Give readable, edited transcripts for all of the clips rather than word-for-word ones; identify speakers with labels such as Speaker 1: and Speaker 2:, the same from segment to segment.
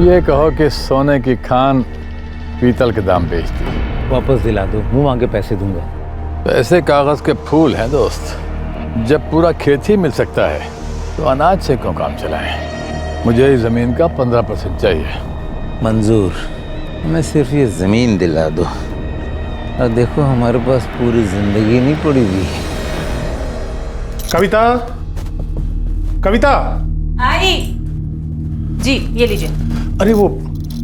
Speaker 1: ये कहो कि सोने की खान पीतल के दाम बेचती है।
Speaker 2: वापस दिला दो, मुंह मांगे पैसे दूंगा।
Speaker 1: पैसे कागज के फूल हैं दोस्त। जब पूरा खेत ही मिल सकता है तो अनाज से क्यों काम चलाएं? मुझे इस जमीन का 15% चाहिए।
Speaker 2: मंजूर, मैं सिर्फ ये जमीन दिला दो और देखो हमारे पास पूरी जिंदगी नहीं पड़ी हुई।
Speaker 3: कविता, कविता।
Speaker 4: आई जी, ये लीजिए।
Speaker 3: अरे वो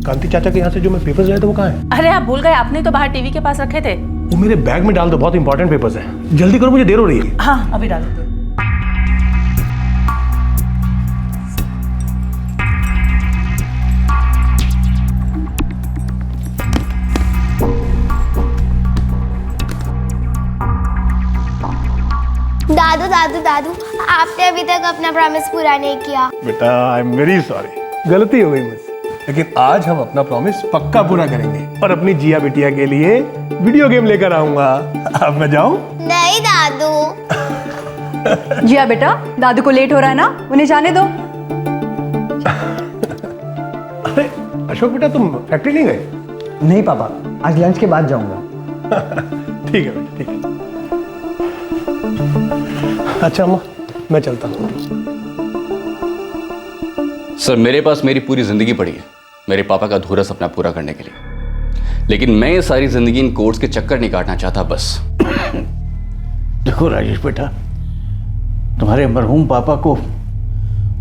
Speaker 3: कांति चाचा के यहाँ से जो मैं पेपर्स लाया था वो कहाँ है?
Speaker 4: अरे आप भूल गए, आपने तो बाहर टीवी के पास रखे थे।
Speaker 3: वो मेरे बैग में डाल दो, बहुत इंपॉर्टेंट पेपर्स हैं। जल्दी करो, मुझे देर हो रही है।
Speaker 4: हाँ, अभी डाल देते।
Speaker 5: दादू दादू दादू, आपने अभी तक अपना प्रॉमिस पूरा नहीं किया।
Speaker 3: बेटा, आई एम वेरी सॉरी, गलती हो गई मुझसे। लेकिन आज हम अपना प्रॉमिस पक्का पूरा करेंगे और अपनी जिया बिटिया के लिए वीडियो गेम लेकर आऊंगा। अब मैं जाऊं?
Speaker 5: नहीं दादू।
Speaker 6: जिया बेटा, दादू को लेट हो रहा है ना, उन्हें जाने दो।
Speaker 3: अरे अशोक बेटा, तुम फैक्ट्री नहीं गए?
Speaker 7: नहीं पापा, आज लंच के बाद जाऊंगा।
Speaker 3: ठीक है बेटा, ठीक है। अच्छा अम्मा, मैं चलता हूँ।
Speaker 8: सर, मेरे पास मेरी पूरी जिंदगी पड़ी है मेरे पापा का अधूरा सपना पूरा करने के लिए, लेकिन मैं ये सारी जिंदगी इन कोर्ट्स के चक्कर नहीं काटना चाहता बस।
Speaker 9: देखो राजेश बेटा, तुम्हारे मरहूम पापा को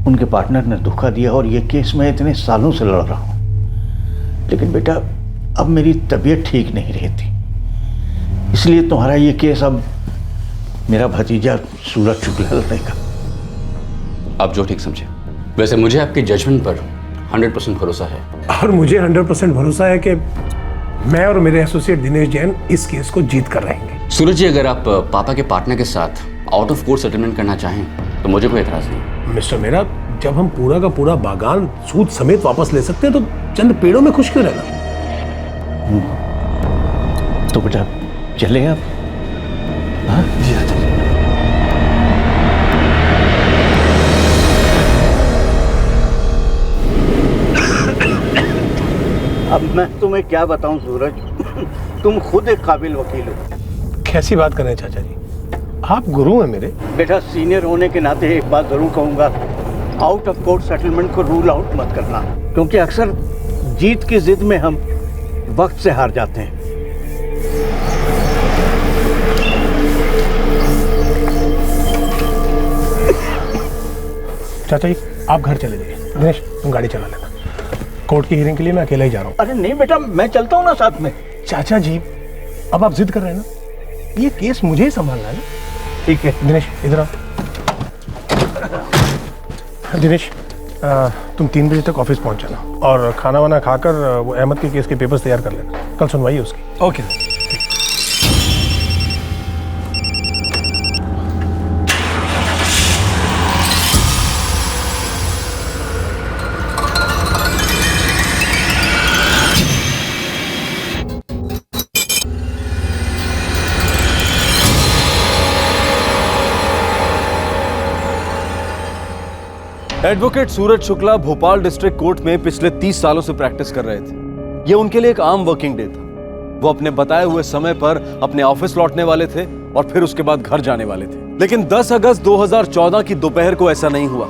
Speaker 9: उनके पार्टनर ने धोखा दिया और ये केस मैं इतने सालों से लड़ रहा हूँ, लेकिन बेटा अब मेरी तबीयत ठीक नहीं रहती, इसलिए तुम्हारा ये केस अब मेरा भतीजा सूरज शुक्ला लड़ेगा।
Speaker 8: आप जो ठीक समझे। वैसे मुझे आपके जजमेंट पर 100% भरोसा है।
Speaker 3: और मुझे 100% भरोसा है कि मैं और मेरे एसोसिएट दिनेश जैन इस केस को जीत कर रहेंगे।
Speaker 8: सूरज जी, अगर आप पापा के पार्टनर के साथ आउट ऑफ कोर्ट सेटलमेंट करना चाहें तो मुझे कोई एतराज नहीं।
Speaker 3: मिस्टर मेरा, जब हम पूरा का पूरा बागान सूद समेत वापस ले सकते हैं तो चंद पेड़ों में खुश क्यों रहना?
Speaker 9: तो बेटा चले आप? हाँ जी आते। अब मैं तुम्हें क्या बताऊं सूरज, तुम खुद एक काबिल वकील हो।
Speaker 3: कैसी बात कर रहे हैं चाचा जी, आप गुरु हैं मेरे।
Speaker 9: बेटा सीनियर होने के नाते एक बात जरूर कहूंगा, आउट ऑफ कोर्ट सेटलमेंट को रूल आउट मत करना, क्योंकि अक्सर जीत की जिद में हम वक्त से हार जाते हैं।
Speaker 3: चाचा जी आप घर चले जाइए, दिनेश तुम गाड़ी चला लेना। कोर्ट की हियरिंग के लिए मैं अकेला ही जा रहा हूँ।
Speaker 9: अरे नहीं बेटा, मैं चलता हूँ ना साथ में।
Speaker 3: चाचा जी अब आप जिद कर रहे हैं ना, ये केस मुझे ही संभालना है ना।
Speaker 9: ठीक है
Speaker 3: दिनेश इधर आओ। दिनेश तुम 3 बजे तक ऑफिस पहुंच जाना और खाना वाना खाकर वो अहमद के केस के पेपर्स तैयार कर लेना, कल सुनवाई है उसकी। Okay sir.
Speaker 10: एडवोकेट सूरज शुक्ला भोपाल डिस्ट्रिक्ट कोर्ट में पिछले 30 सालों से प्रैक्टिस कर रहे थे। यह उनके लिए एक आम वर्किंग डे था। वो अपने बताए हुए समय पर अपने ऑफिस लौटने वाले थे और फिर उसके बाद घर जाने वाले थे। लेकिन 10 अगस्त 2014 की दोपहर को ऐसा नहीं हुआ।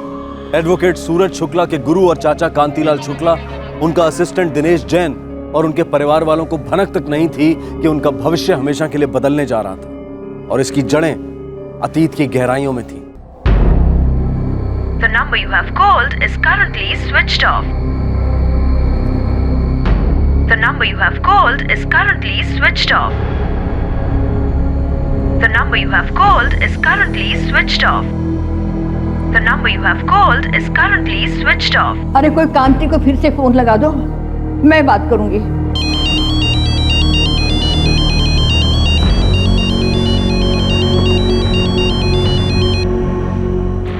Speaker 10: एडवोकेट सूरज शुक्ला के गुरु और चाचा कांतिलाल शुक्ला, उनका असिस्टेंट दिनेश जैन और उनके परिवार वालों को भनक तक नहीं थी कि उनका भविष्य हमेशा के लिए बदलने जा रहा था और इसकी जड़ें अतीत की गहराइयों में थी।
Speaker 11: The number you have called is currently switched off. The number you have called is currently switched off. The number you have called is currently switched off. The number you have called is currently switched off.
Speaker 6: अरे कोई कांति को फिर से phone लगा दो, मैं बात करूंगी।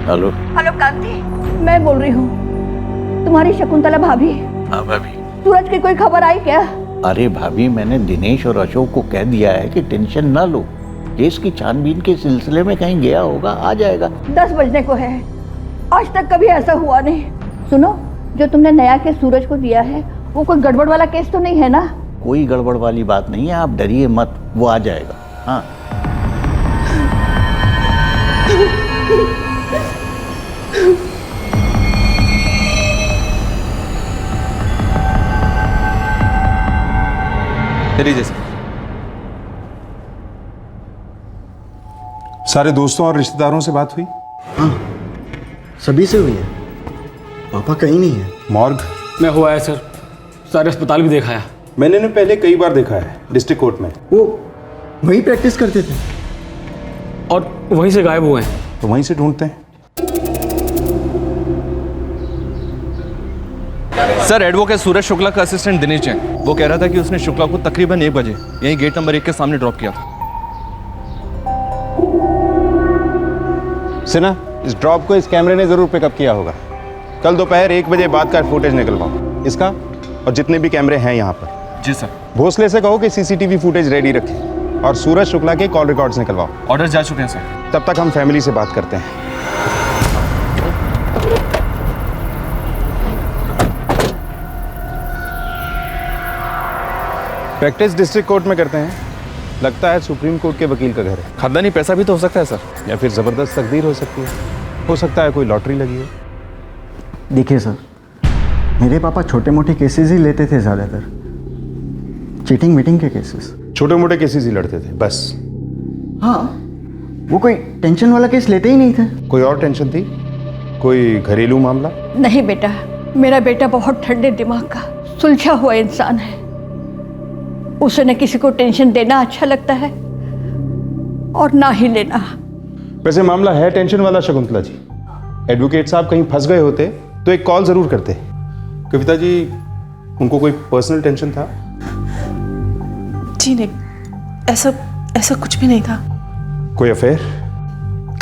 Speaker 9: हेलो।
Speaker 6: हेलो कांति, मैं बोल रही हूँ, तुम्हारी शकुंतला भाभी।
Speaker 9: हाँ भाभी।
Speaker 6: सूरज की कोई खबर आई क्या?
Speaker 9: अरे भाभी, मैंने दिनेश और अशोक को कह दिया है कि टेंशन ना लो, केस की छानबीन के सिलसिले में कहीं गया होगा, आ जाएगा।
Speaker 6: 10 बजने को है, आज तक कभी ऐसा हुआ नहीं। सुनो, जो तुमने नया केस सूरज को दिया है वो कोई गड़बड़ वाला केस तो नहीं है ना?
Speaker 9: कोई गड़बड़ वाली बात नहीं है, आप डरिए मत, वो आ जाएगा। हाँ
Speaker 10: लीजिए सर।
Speaker 12: सारे दोस्तों और रिश्तेदारों से बात हुई?
Speaker 7: हाँ, सभी से हुई है। पापा कहीं नहीं है।
Speaker 12: मॉर्ग
Speaker 10: मैं हुआ है सर, सारे अस्पताल भी दिखाया।
Speaker 12: मैंने इन्हें पहले कई बार देखा है डिस्ट्रिक्ट कोर्ट में।
Speaker 7: वो वहीं प्रैक्टिस करते थे
Speaker 10: और वहीं से गायब हुए हैं।
Speaker 12: तो वहीं से ढूंढते हैं।
Speaker 10: सर, एडवोकेट सूरज शुक्ला का असिस्टेंट दिनेश जैन, वो कह रहा था कि उसने शुक्ला को तकरीबन 1 बजे यहीं गेट नंबर 1 के सामने ड्रॉप किया था।
Speaker 12: सिन्हा, इस ड्रॉप को इस कैमरे ने जरूर पिकअप किया होगा। कल दोपहर 1 बजे बाद का फुटेज निकलवाओ, इसका और जितने भी कैमरे हैं यहाँ पर।
Speaker 10: जी सर।
Speaker 12: भोसले से कहो कि सीसीटीवी फुटेज रेडी रखे और सूरज शुक्ला के कॉल रिकॉर्ड्स निकलवाओ।
Speaker 10: ऑर्डर जा चुके हैं सर।
Speaker 12: तब तक हम फैमिली से बात करते हैं। प्रैक्टिस डिस्ट्रिक्ट कोर्ट में करते हैं। लगता है सुप्रीम कोर्ट के वकील का घर है।
Speaker 10: खानदानी पैसा भी तो हो सकता है सर।
Speaker 12: या फिर जबरदस्त तकदीर हो सकती है। हो सकता है कोई लॉटरी लगी हो।
Speaker 7: देखिए सर, मेरे पापा छोटे मोटे केसेस ही लेते थे, ज़्यादातर चीटिंग मीटिंग के केसेस।
Speaker 12: छोटे मोटे केसेस ही लड़ते थे बस?
Speaker 7: हाँ, वो कोई टेंशन वाला केस लेते ही नहीं थे।
Speaker 12: कोई और टेंशन थी? कोई घरेलू मामला?
Speaker 6: नहीं बेटा, मेरा बेटा बहुत ठंडे दिमाग का सुलझा हुआ इंसान है। उसे न किसी को टेंशन देना अच्छा लगता है और ना ही लेना।
Speaker 12: वैसे मामला है टेंशन वाला शकुंतला जी। एडवोकेट साहब कहीं फंस गए होते तो एक कॉल जरूर करते। कविता जी, उनको कोई पर्सनल टेंशन था?
Speaker 4: जी नहीं, ऐसा कुछ भी नहीं था।
Speaker 12: कोई अफेयर?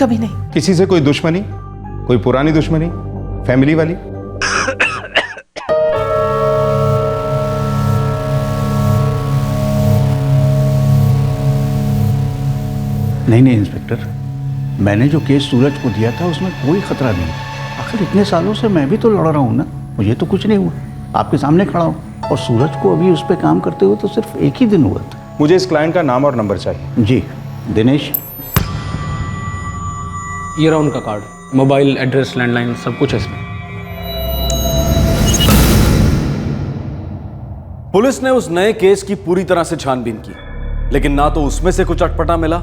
Speaker 4: कभी नहीं।
Speaker 12: किसी से कोई दुश्मनी? कोई पुरानी दुश्मनी, फैमिली वाली?
Speaker 9: नहीं इंस्पेक्टर, मैंने जो केस सूरज को दिया था उसमें कोई खतरा नहीं। आखिर इतने सालों से मैं भी तो लड़ रहा हूँ ना, मुझे तो कुछ नहीं हुआ। आपके सामने खड़ा हूँ और सूरज को अभी उस पर काम करते हुए तो सिर्फ 1 ही दिन हुआ था।
Speaker 12: मुझे इस क्लाइंट का नाम और नंबर चाहिए।
Speaker 9: जी दिनेश।
Speaker 10: ये रहा उनका कार्ड, मोबाइल, एड्रेस, लैंडलाइन, सब कुछ है इसमें। पुलिस ने उस नए केस की पूरी तरह से छानबीन की, लेकिन ना तो उसमें से कुछ अटपटा मिला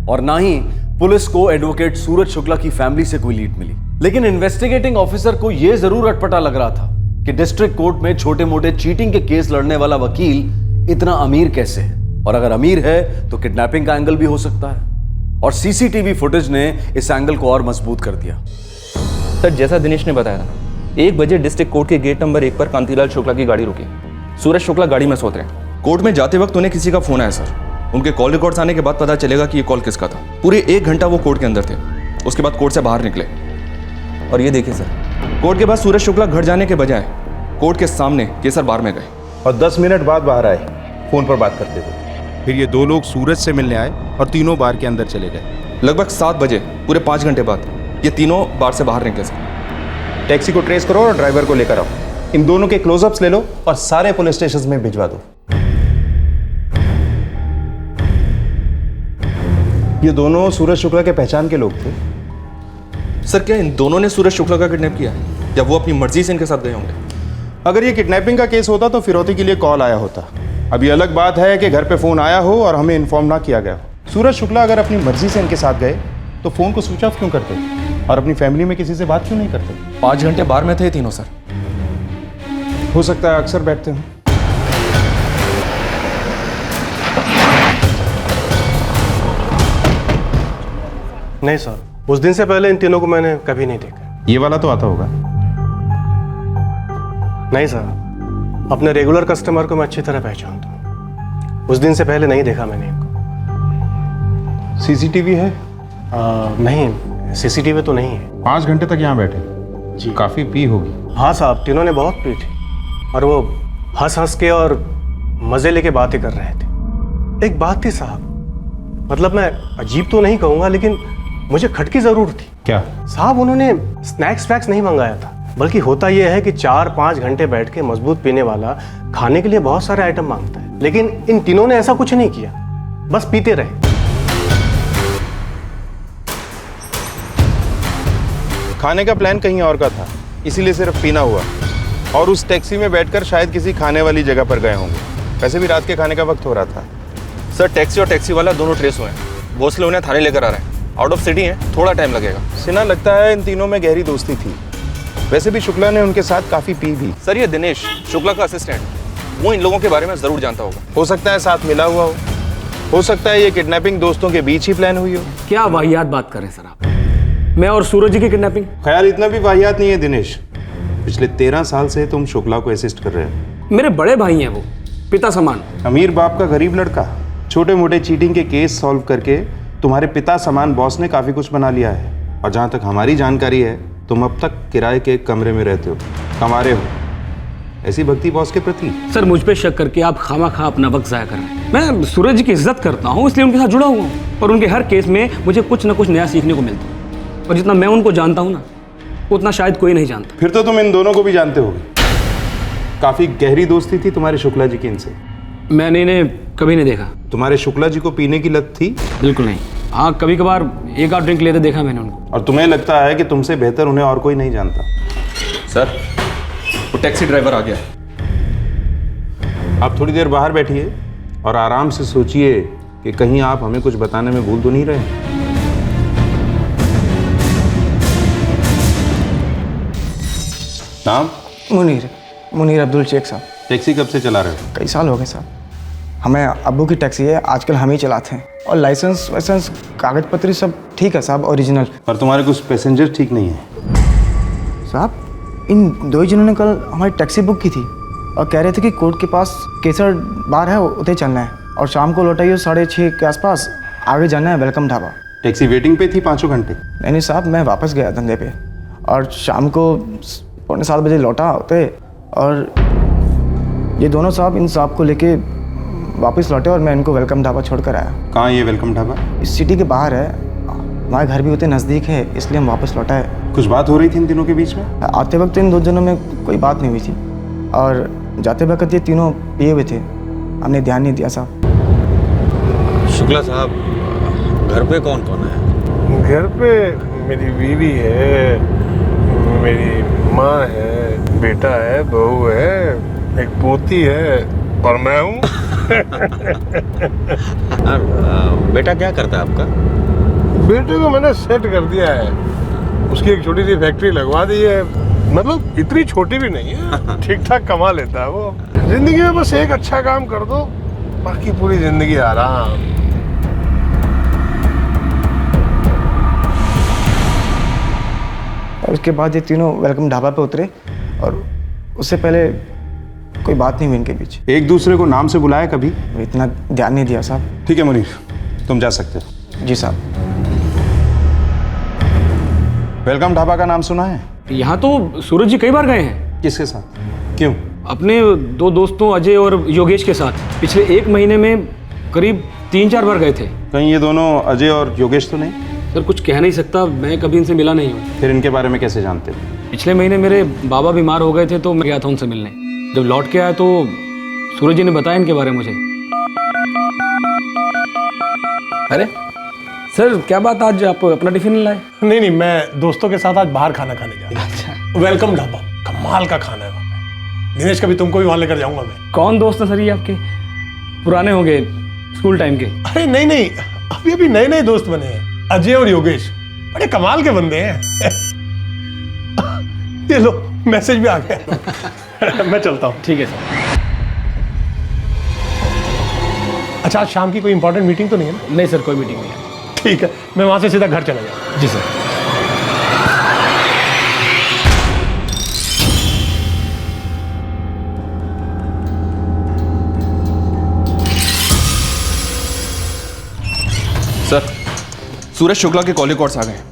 Speaker 10: और ना ही पुलिस को एडवोकेट सूरज शुक्ला की फैमिली से कोई लीड मिली। लेकिन इन्वेस्टिगेटिंग ऑफिसर को यह जरूर अटपटा लग रहा था कि डिस्ट्रिक्ट कोर्ट में छोटे मोटे चीटिंग के केस लड़ने वाला वकील इतना अमीर कैसे है, और अगर अमीर है तो किडनैपिंग का एंगल भी हो सकता है। और सीसीटीवी फुटेज ने इस एंगल को और मजबूत कर दिया।
Speaker 13: सर, जैसा दिनेश ने बताया, 1 बजे डिस्ट्रिक्ट कोर्ट के गेट नंबर 1 पर कांतिलाल शुक्ला की गाड़ी रुकी। सूरज शुक्ला गाड़ी में सोते रहे। कोर्ट में जाते वक्त उन्हें किसी का फोन आया सर। उनके कॉल रिकॉर्ड्स आने के बाद पता चलेगा कि ये कॉल किसका था। पूरे 1 घंटा वो कोर्ट के अंदर थे। उसके बाद कोर्ट से बाहर निकले और ये देखिए सर, कोर्ट के बाद सूरज शुक्ला घर जाने के बजाय कोर्ट के सामने केसर बार में गए
Speaker 12: और 10 मिनट बाद बाहर आए, फोन पर बात करते थे। फिर ये 2 लोग सूरज से मिलने आए और तीनों बार के अंदर चले गए।
Speaker 13: लगभग 7 बजे, पूरे 5 घंटे बाद ये तीनों बार से बाहर निकले सर।
Speaker 12: टैक्सी को ट्रेस करो और ड्राइवर को लेकर आओ। इन दोनों के क्लोजअप्स ले लो और सारे पुलिस स्टेशन में भिजवा दो। ये दोनों सूरज शुक्ला के पहचान के लोग थे।
Speaker 13: सर, क्या इन दोनों ने सूरज शुक्ला का किडनैप किया या वो अपनी मर्जी से इनके साथ गए होंगे?
Speaker 12: अगर ये किडनैपिंग का केस होता तो फिरौती के लिए कॉल आया होता। अब ये अलग बात है कि घर पे फोन आया हो और हमें इन्फॉर्म ना किया गया हो। सूरज शुक्ला अगर अपनी मर्जी से इनके साथ गए तो फोन को स्विच ऑफ क्यों करते और अपनी फैमिली में किसी से बात क्यों नहीं करते?
Speaker 13: 5 घंटे बाहर में थे तीनों सर।
Speaker 12: हो सकता है अक्सर बैठते हो।
Speaker 3: नहीं सर, उस दिन से पहले इन तीनों को मैंने कभी नहीं देखा।
Speaker 12: ये वाला तो आता होगा?
Speaker 3: नहीं सर, अपने रेगुलर कस्टमर को मैं अच्छी तरह पहचानता हूँ। उस दिन से पहले नहीं देखा मैंने इनको।
Speaker 12: सीसीटीवी है?
Speaker 3: नहीं, सीसीटीवी तो नहीं है।
Speaker 12: 5 घंटे तक यहाँ बैठे जी? काफी पी होगी।
Speaker 3: हाँ साहब, तीनों ने बहुत पी थी और वो हंस हंस के और मजे लेके बातें कर रहे थे। एक बात थी साहब, मतलब मैं अजीब तो नहीं कहूँगा लेकिन मुझे खटकी जरूर थी।
Speaker 12: क्या?
Speaker 3: साहब, उन्होंने स्नैक्स वैक्स नहीं मंगाया था, बल्कि होता यह है कि 4-5 घंटे बैठ के मजबूत पीने वाला खाने के लिए बहुत सारे आइटम मांगता है, लेकिन इन तीनों ने ऐसा कुछ नहीं किया, बस पीते रहे।
Speaker 12: खाने का प्लान कहीं और का था, इसीलिए सिर्फ पीना हुआ। और उस टैक्सी में बैठकर शायद किसी खाने वाली जगह पर गए होंगे। वैसे भी रात के खाने का वक्त हो रहा था।
Speaker 13: सर टैक्सी और टैक्सी वाला दोनों ट्रेस हुए हैं। भोसले उन्हें थाने लेकर आ रहे हैं। आउट ऑफ सिटी हैं, थोड़ा टाइम लगेगा।
Speaker 12: सिन्हा लगता है इन तीनों में गहरी दोस्ती थी। वैसे भी शुक्ला ने उनके साथ काफी पी भी।
Speaker 13: सर ये दिनेश शुक्ला का असिस्टेंट, वो इन लोगों के बारे में जरूर जानता होगा।
Speaker 12: हो सकता है साथ मिला हुआ हो सकता है ये किडनैपिंग दोस्तों के बीच ही प्लान हुई हो।
Speaker 14: क्या वाहियात बात कर रहे हैं सर आप? मैं और सूरज जी की किडनैपिंग?
Speaker 12: ख्याल इतना भी वाहियात नहीं है दिनेश। पिछले 13 साल से तुम शुक्ला को असिस्ट कर रहे हो।
Speaker 14: मेरे बड़े भाई हैं वो, पिता समान।
Speaker 12: अमीर बाप का गरीब लड़का, छोटे मोटे चीटिंग के केस सॉल्व करके तुम्हारे पिता समान बॉस ने काफी कुछ बना लिया है। और जहां तक हमारी जानकारी है, तुम अब तक किराए के एक कमरे में रहते हो, कमा रहे हो। ऐसी भक्ति बॉस के प्रति?
Speaker 14: सर मुझ पे शक करके आप खामा अपना वक्त जाया कर रहे हैं। मैं सूरज जी की इज्जत करता हूँ, इसलिए उनके साथ जुड़ा हुआ हूँ। और उनके हर केस में मुझे कुछ ना कुछ नया सीखने को मिलता है। और जितना मैं उनको जानता हूँ ना, उतना शायद कोई नहीं जानता।
Speaker 12: फिर तो तुम इन दोनों को भी जानते होगे। काफी गहरी दोस्ती थी तुम्हारे शुक्ला जी की इनसे।
Speaker 14: मैंने इन्हें कभी नहीं देखा।
Speaker 12: तुम्हारे शुक्ला जी को पीने की लत थी?
Speaker 14: बिल्कुल नहीं। हाँ, कभी कभार एक आध ड्रिंक लेते देखा मैंने उनको।
Speaker 12: और तुम्हें लगता है कि तुमसे बेहतर उन्हें और कोई नहीं जानता?
Speaker 13: सर वो टैक्सी ड्राइवर आ गया।
Speaker 12: आप थोड़ी देर बाहर बैठिए और आराम से सोचिए कि कहीं आप हमें कुछ बताने में भूल तो नहीं रहे। नाम?
Speaker 7: मुनीर अब्दुल शेख साहब।
Speaker 12: टैक्सी कब से चला रहे हो?
Speaker 7: कई साल हो गए साहब। हमें अब्बू की टैक्सी है, आजकल हम ही चलाते हैं। और लाइसेंस वाइसेंस कागज पत्री सब ठीक है साहब, ओरिजिनल।
Speaker 12: पर तुम्हारे कुछ पैसेंजर ठीक नहीं है
Speaker 7: साहब। इन दो ही जिन्होंने कल हमारी टैक्सी बुक की थी और कह रहे थे कि कोर्ट के पास केसर बार है, उधर चलना है। और शाम को लौटाइए 6:30 के आसपास, आगे जाना है वेलकम ढाबा।
Speaker 12: टैक्सी वेटिंग पे थी 5 घंटे?
Speaker 7: नहीं साहब, मैं वापस गया धंधे पे और शाम को 7:15 बजे लौटा होते। और ये दोनों साहब इन साहब को लेके वापस लौटे और मैं इनको वेलकम ढाबा छोड़ कर आया।
Speaker 12: कहाँ ये वेलकम ढाबा?
Speaker 7: इस सिटी के बाहर है, हमारे घर भी होते नज़दीक है, इसलिए हम वापस लौटा है।
Speaker 12: कुछ बात हो रही थी इन तीनों के बीच में?
Speaker 7: आते वक्त इन दो जनों में कोई बात नहीं हुई थी और जाते वक्त ये तीनों पिए हुए थे, हमने ध्यान नहीं दिया साहब।
Speaker 10: शुक्ला साहब, घर पे कौन कौन है?
Speaker 3: घर पे मेरी बीवी है, मेरी माँ है, बेटा है, बहू है, एक पोती है और मैं हूँ।
Speaker 10: बेटा क्या करता है आपका?
Speaker 3: बेटे को मैंने सेट कर दिया है, उसकी एक छोटी सी फैक्ट्री लगवा दी है। मतलब इतनी छोटी भी नहीं है, ठीक ठाक कमा लेता है वो। जिंदगी में बस एक अच्छा काम कर दो, बाकी पूरी जिंदगी आराम।
Speaker 7: और उसके बाद ये तीनों वेलकम ढाबा पे उतरे और उससे पहले कोई बात नहीं हुई इनके बीच।
Speaker 12: एक दूसरे को नाम से बुलाया कभी?
Speaker 7: इतना ध्यान नहीं दिया साहब।
Speaker 12: ठीक है मुनीर, तुम जा सकते हो।
Speaker 7: जी साहब।
Speaker 12: वेलकम ढाबा का नाम सुना है?
Speaker 14: यहाँ तो सूरज जी कई बार गए हैं।
Speaker 12: किसके साथ? क्यों?
Speaker 14: अपने 2 दोस्तों अजय और योगेश के साथ। पिछले 1 महीने में करीब 3-4 बार गए थे।
Speaker 12: कहीं ये दोनों अजय और योगेश तो नहीं?
Speaker 14: सर कुछ कह नहीं सकता, मैं कभी इनसे मिला नहीं हूँ।
Speaker 12: फिर इनके बारे में कैसे जानते हो?
Speaker 14: पिछले महीने मेरे बाबा बीमार हो गए थे तो मैं गया था उनसे मिलने। जब लौट के आया तो सूरज जी ने बताया इनके बारे में मुझे। अरे सर क्या बात, आज आप अपना टिफिन नहीं लाए?
Speaker 3: नहीं, मैं दोस्तों के साथ आज बाहर खाना खाने जा रहा हूँ। अच्छा। वेलकम ढाबा, कमाल का खाना है वहाँ पे। दिनेश, कभी तुमको भी वहाँ लेकर जाऊंगा मैं।
Speaker 14: कौन दोस्त है सर ये आपके? पुराने होंगे, स्कूल टाइम के?
Speaker 3: अरे नहीं, अभी नए दोस्त बने हैं, अजय और योगेश। बड़े कमाल के बंदे हैं। ये लो, मैसेज भी आ गया। मैं चलता हूँ।
Speaker 14: ठीक है सर।
Speaker 3: अच्छा, आज शाम की कोई इंपॉर्टेंट मीटिंग तो नहीं है ना?
Speaker 14: नहीं सर, कोई मीटिंग नहीं है।
Speaker 3: ठीक है, मैं वहां से सीधा घर चला जाऊँ।
Speaker 14: जी सर।
Speaker 13: सर सूरज शुक्ला के कॉल रिकॉर्ड्स आ गए हैं।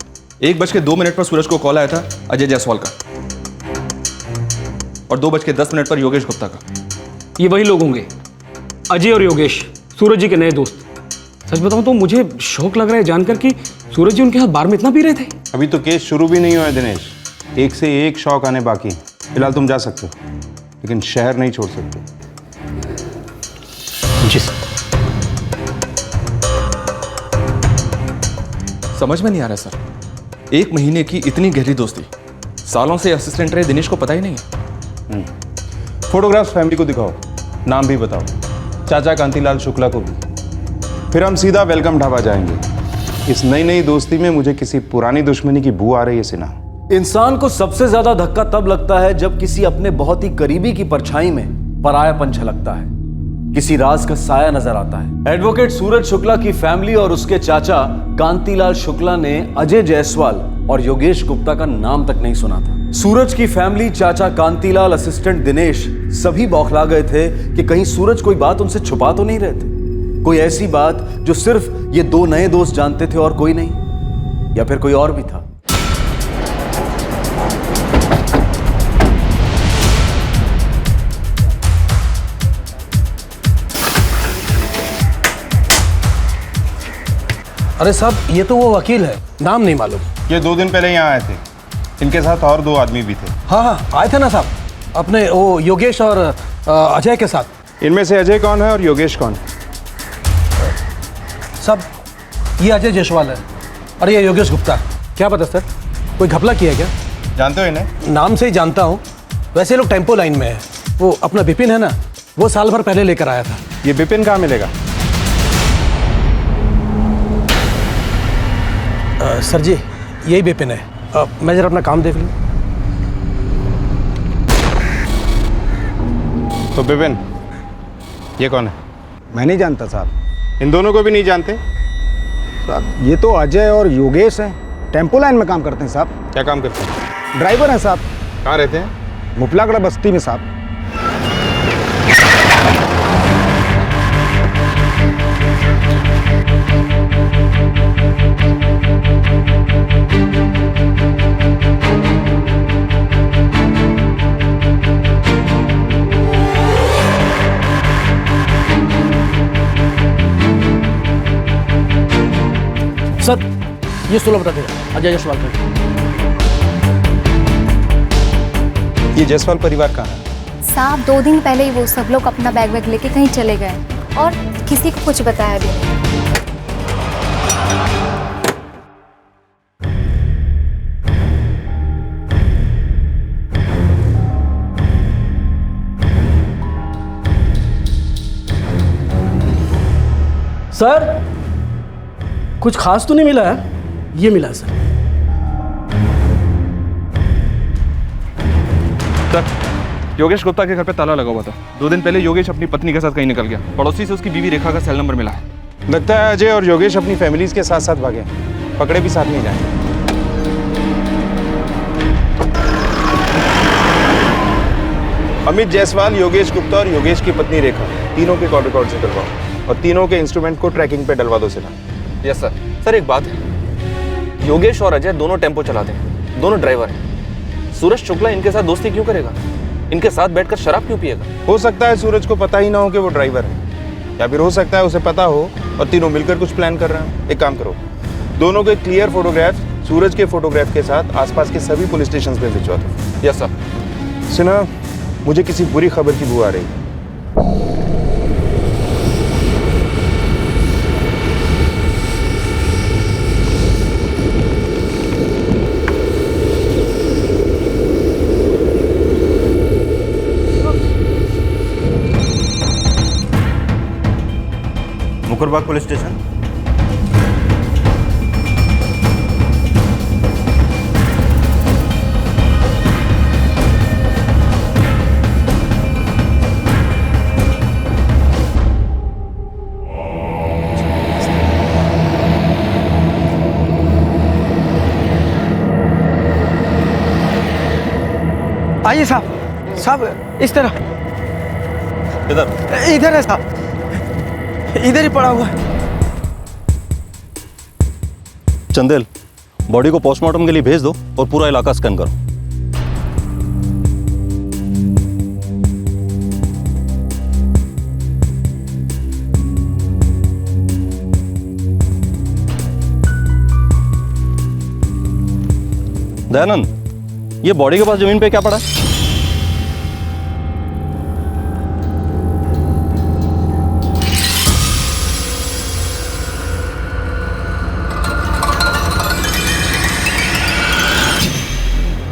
Speaker 13: 1:02 पर सूरज को कॉल आया था अजय जायसवाल का और 2:10 पर योगेश गुप्ता का।
Speaker 14: ये वही लोग होंगे, अजय और योगेश, सूरज जी के नए दोस्त। सच बताऊं तो मुझे शौक लग रहा है जानकर कि सूरज जी उनके साथ बार में इतना पी रहे थे।
Speaker 12: अभी तो केस शुरू भी नहीं हुआ है दिनेश। एक से एक शौक आने बाकी हैं। फिलहाल तुम जा सकते हो, लेकिन शहर नहीं छोड़ सकते।
Speaker 10: जी सर।
Speaker 13: समझ में नहीं आ रहा सर, 1 महीने की इतनी गहरी दोस्ती, सालों से असिस्टेंट रहे दिनेश को पता ही नहीं है।
Speaker 12: फोटोग्राफ्स फैमिली को दिखाओ, नाम भी बताओ, चाचा कांतीलाल शुक्ला को भी। फिर हम सीधा वेलकम ढाबा जाएंगे। इस नई नई दोस्ती में मुझे किसी पुरानी दुश्मनी की बू आ रही है सिन्हा।
Speaker 10: इंसान को सबसे ज्यादा धक्का तब लगता है जब किसी अपने बहुत ही करीबी की परछाई में परायापन झलकता है, किसी राज का साया नजर आता है। एडवोकेट सूरज शुक्ला की फैमिली और उसके चाचा कांतीलाल शुक्ला ने अजय जायसवाल और योगेश गुप्ता का नाम तक नहीं सुना था। सूरज की फैमिली, चाचा कांतीलाल, असिस्टेंट दिनेश सभी बौखला गए थे कि कहीं सूरज कोई बात उनसे छुपा तो नहीं रहे थे, कोई ऐसी बात जो सिर्फ ये 2 नए दोस्त जानते थे और कोई नहीं, या फिर कोई और भी था।
Speaker 15: अरे साहब, ये तो वो वकील है, नाम नहीं मालूम।
Speaker 12: ये 2 दिन पहले यहाँ आए थे, इनके साथ और 2 आदमी भी थे।
Speaker 15: हाँ, आए थे ना साहब, अपने वो योगेश और अजय के साथ।
Speaker 12: इनमें से अजय कौन है और योगेश कौन है?
Speaker 15: साहब, ये अजय जायसवाल है और ये योगेश गुप्ता। क्या पता सर, कोई घपला किया क्या?
Speaker 12: जानते हो इन्हें?
Speaker 15: नाम से ही जानता हूँ। वैसे लोग टेम्पो लाइन में है। वो अपना विपिन है ना, वो साल भर पहले लेकर आया था।
Speaker 12: ये विपिन कहाँ मिलेगा?
Speaker 15: सर जी, यही विपिन है। मैं जरा अपना काम देख लूँ।
Speaker 12: तो विपिन, ये कौन है?
Speaker 16: मैं नहीं जानता साहब।
Speaker 12: इन दोनों को भी नहीं जानते?
Speaker 16: साहब, ये तो अजय और योगेश हैं, टेम्पो लाइन में काम करते हैं साहब।
Speaker 12: क्या काम करते हैं?
Speaker 16: ड्राइवर हैं साहब।
Speaker 12: कहाँ रहते हैं?
Speaker 16: मुफलागढ़ बस्ती में साहब।
Speaker 15: सर, ये 16 बता देगा, अजय जायसवाल का।
Speaker 12: ये जायसवाल परिवार कहाँ है?
Speaker 17: साहब, 2 दिन पहले ही वो सब लोग अपना बैग वैग लेके कहीं चले गए और किसी को कुछ बताया भी नहीं।
Speaker 15: सर, कुछ खास तो नहीं मिला है? ये मिला है सर।
Speaker 13: सर, योगेश गुप्ता के घर पे ताला लगा हुआ था। 2 दिन पहले योगेश अपनी पत्नी के साथ कहीं निकल गया। पड़ोसी से उसकी बीवी रेखा का सेल नंबर मिला है।
Speaker 12: लगता है अजय और योगेश अपनी फैमिलीज के साथ साथ भागे, पकड़े भी साथ नहीं जाएंगे। अमित जायसवाल, योगेश गुप्ता और योगेश की पत्नी रेखा, तीनों के कॉल रिकॉर्ड से करवाओ और तीनों के इंस्ट्रूमेंट को ट्रैकिंग पे डलवा दो सिन्हा।
Speaker 13: Yes sir. सर, एक बात है, योगेश और अजय दोनों टेम्पो चलाते हैं, दोनों ड्राइवर हैं। सूरज शुक्ला इनके साथ दोस्ती क्यों करेगा? इनके साथ बैठकर शराब क्यों पिएगा?
Speaker 12: हो सकता है सूरज को पता ही ना हो कि वो ड्राइवर है, या फिर हो सकता है उसे पता हो और तीनों मिलकर कुछ प्लान कर रहे हैं। एक काम करो, दोनों के क्लियर फोटोग्राफ सूरज के फोटोग्राफ के साथ आसपास के सभी पुलिस स्टेशन पे भिजवा दो।
Speaker 13: Yes sir.
Speaker 12: सिन्हा, मुझे किसी बुरी खबर की बू आ रही है।
Speaker 16: मुकुरबाग पुलिस स्टेशन।
Speaker 15: आइए साहब। साहब, इस तरह।
Speaker 16: इधर
Speaker 15: इधर है साहब, इधर ही पड़ा हुआ है।
Speaker 18: चंदेल, बॉडी को पोस्टमार्टम के लिए भेज दो और पूरा इलाका स्कैन करो। दयानंद, ये बॉडी के पास जमीन पे क्या पड़ा है?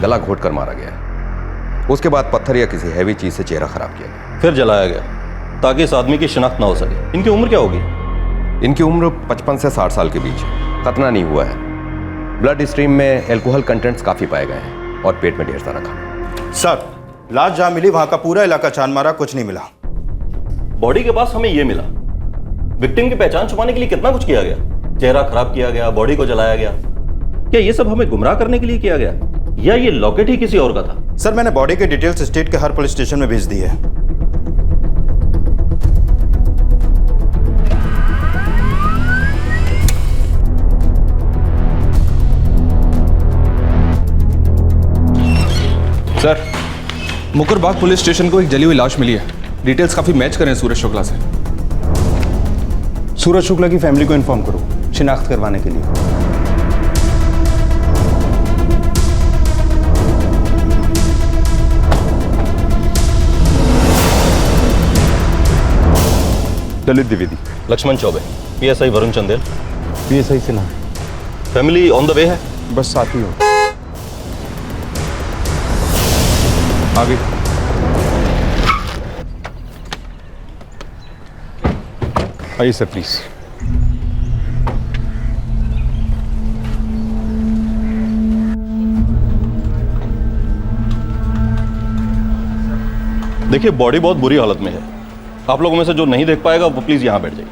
Speaker 19: गला घोट कर मारा गया। उसके बाद पत्थर या किसी हैवी चीज से चेहरा खराब किया गया।
Speaker 18: फिर जलाया गया ताकि इस आदमी की शिनाख्त ना हो सके। इनकी उम्र क्या होगी?
Speaker 19: इनकी उम्र 55 से 60 साल के बीच है। खतना नहीं हुआ है। ब्लड स्ट्रीम में एल्कोहल कंटेंट्स काफी पाए गए हैं और पेट में ढेर सारा खाना।
Speaker 12: सर, लाश जहां मिली वहां का पूरा इलाका छान मारा, कुछ नहीं मिला।
Speaker 18: बॉडी के पास हमें ये मिला। विक्टिम की पहचान छुपाने के लिए कितना कुछ किया गया। चेहरा खराब किया गया, बॉडी को जलाया गया। क्या ये सब हमें गुमराह करने के लिए किया गया या ये लॉकेट ही किसी और का था?
Speaker 12: सर, मैंने बॉडी के डिटेल्स स्टेट के हर पुलिस स्टेशन में भेज दी है।
Speaker 13: सर, मुकरबाग पुलिस स्टेशन को एक जली हुई लाश मिली है। डिटेल्स काफी मैच कर रहे हैं सूरज शुक्ला से।
Speaker 12: सूरज शुक्ला की फैमिली को इन्फॉर्म करो शिनाख्त करवाने के लिए।
Speaker 18: ललित द्विवेदी, लक्ष्मण चौबे, पीएसआई वरुण चंदेल,
Speaker 12: पीएसआई से ना।
Speaker 18: फैमिली ऑन द वे है,
Speaker 12: बस साथ ही हो।
Speaker 18: आगे
Speaker 12: आइए सर, प्लीज।
Speaker 18: देखिए, बॉडी बहुत बुरी हालत में है। आप लोगों में से जो नहीं देख पाएगा वो प्लीज यहां बैठ जाइए।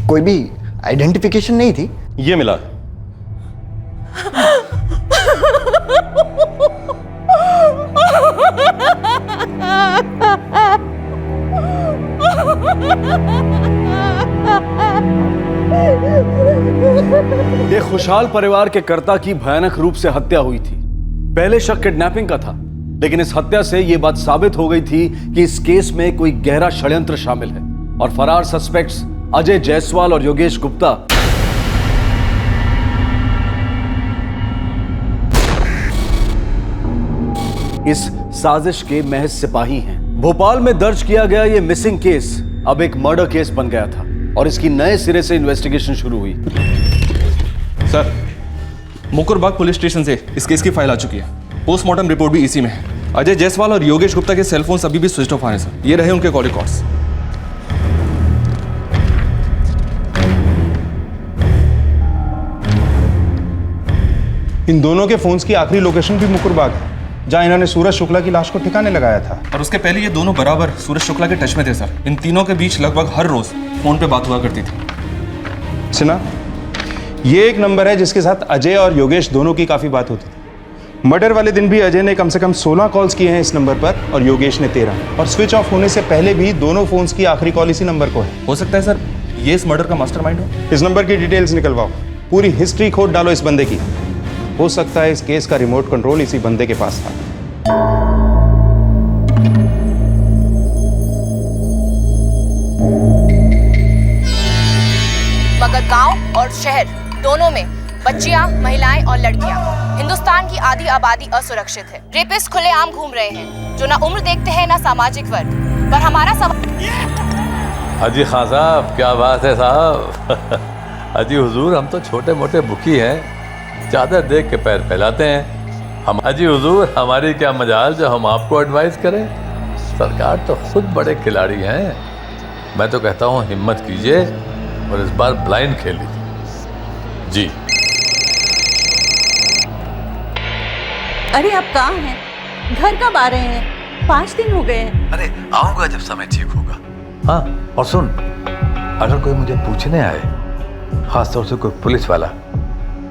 Speaker 7: कोई भी आइडेंटिफिकेशन नहीं थी?
Speaker 18: ये मिला।
Speaker 10: एक खुशहाल परिवार के कर्ता की भयानक रूप से हत्या हुई थी। पहले शक किडनैपिंग का था, लेकिन इस हत्या से यह बात साबित हो गई थी कि इस केस में कोई गहरा षड्यंत्र शामिल है और फरार सस्पेक्ट्स अजय जायसवाल और योगेश गुप्ता इस साजिश के महज सिपाही हैं। भोपाल में दर्ज किया गया यह मिसिंग केस अब एक मर्डर केस बन गया था और इसकी नए सिरे से इन्वेस्टिगेशन शुरू हुई।
Speaker 13: सर, मुकरबाग पुलिस स्टेशन से इस केस की फाइल आ चुकी है। पोस्टमार्टम रिपोर्ट भी इसी में है। अजय जायसवाल और योगेश गुप्ता के सेलफोन्स अभी भी स्विच ऑफ आ रहे हैं सर। ये रहे उनके कॉल रिकॉर्ड्स।
Speaker 12: इन दोनों के फोन्स की आखिरी लोकेशन भी मुकरबाग है, जहां इन्होंने सूरज शुक्ला की लाश को ठिकाने लगाया था।
Speaker 13: और उसके पहले ये दोनों बराबर सूरज शुक्ला के टच में थे सर। इन तीनों के बीच लगभग हर रोज फोन पे बात हुआ करती थी।
Speaker 12: सुना, ये एक नंबर है जिसके साथ अजय और योगेश दोनों की काफी बात होती थी। मर्डर वाले दिन भी अजय ने कम से कम 16 कॉल्स किए हैं इस नंबर पर और योगेश ने 13। और स्विच ऑफ होने से पहले भी दोनों फोन्स की आखिरी कॉल इसी नंबर को है।
Speaker 13: हो सकता है सर ये इस मर्डर का मास्टरमाइंड हो।
Speaker 12: इस नंबर की डिटेल्स निकलवाओ, पूरी हिस्ट्री खोद डालो इस बंदे की। हो सकता है इस केस का रिमोट कंट्रोल इसी बंदे के पास था।
Speaker 20: मगर गांव और शहर दोनों में बच्चियां, महिलाएं और लड़कियां, हिंदुस्तान की आधी आबादी असुरक्षित है। रेपिस्ट खुलेआम घूम रहे हैं जो ना उम्र देखते हैं ना सामाजिक वर्ग। पर हमारा
Speaker 1: हाजी खान साहब, क्या बात है साहब। हाजी हुजूर, हम तो छोटे मोटे बुकी हैं, चादर देख के पैर फैलाते हैं। हम हाजी हुजूर, हमारी क्या मजाल जो हम आपको एडवाइस करें। सरकार तो खुद बड़े खिलाड़ी हैं। मैं तो कहता हूँ हिम्मत कीजिए और इस बार ब्लाइंड खेल लीजिए। जी।
Speaker 21: अरे आप कहाँ हैं? घर कब आ रहे हैं? 5 दिन हो गए हैं।
Speaker 1: अरे आऊंगा जब समय ठीक होगा। हाँ, और सुन, अगर कोई मुझे पूछने आए, खासतौर से कोई पुलिस वाला,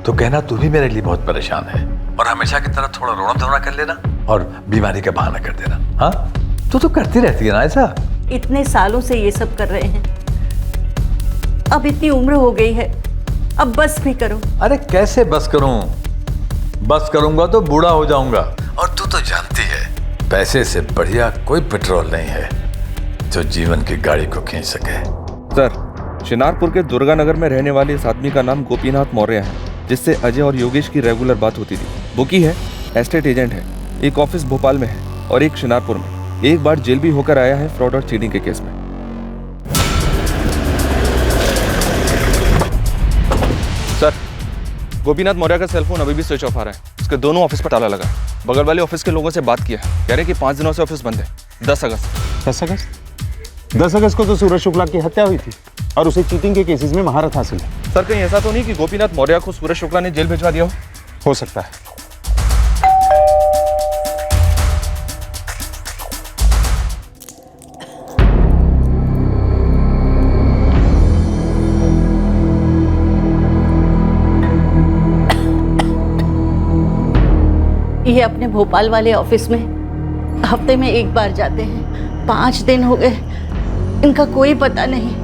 Speaker 1: तो कहना तू भी मेरे लिए बहुत परेशान है और हमेशा की तरह थोड़ा रोना धोना कर लेना और बीमारी का बहाना कर देना। हाँ, तू तो करती रहती है ना ऐसा।
Speaker 21: इतने सालों से ये सब कर रहे हैं, अब इतनी उम्र हो गई है, अब बस भी करो।
Speaker 1: अरे कैसे बस करूं? बस करूंगा तो बूढ़ा हो जाऊंगा, और तू तो जानती है पैसे से बढ़िया कोई पेट्रोल नहीं है जो जीवन की गाड़ी को खींच सके।
Speaker 13: सर, शिनारपुर के दुर्गा नगर में रहने वाले इस आदमी का नाम गोपीनाथ मौर्य है, जिससे अजय और योगेश की रेगुलर बात होती थी। बुकी है, एस्टेट एजेंट है, एक ऑफिस भोपाल में है और एक शिनारपुर में। एक बार जेल भी होकर आया है फ्रॉड और चीटिंग के केस में। सर, गोपीनाथ मौर्य का सेलफोन अभी भी स्विच ऑफ आ रहा है। उसके दोनों ऑफिस पर ताला लगा है। बगल वाले ऑफिस के लोगों से बात किया है, कह रहे कि 5 दिनों से ऑफिस बंद है। 10
Speaker 12: अगस्त को तो सूरज शुक्ला की हत्या हुई थी और उसे चीटिंग के केसेस में महारत हासिल है।
Speaker 13: सर, कहीं ऐसा तो नहीं कि गोपीनाथ मौर्य को सूरज शुक्ला ने जेल भिजवा दिया
Speaker 12: हो सकता है।
Speaker 21: ये अपने भोपाल वाले ऑफिस में हफ्ते में एक बार जाते हैं। 5 दिन हो गए, इनका कोई पता नहीं।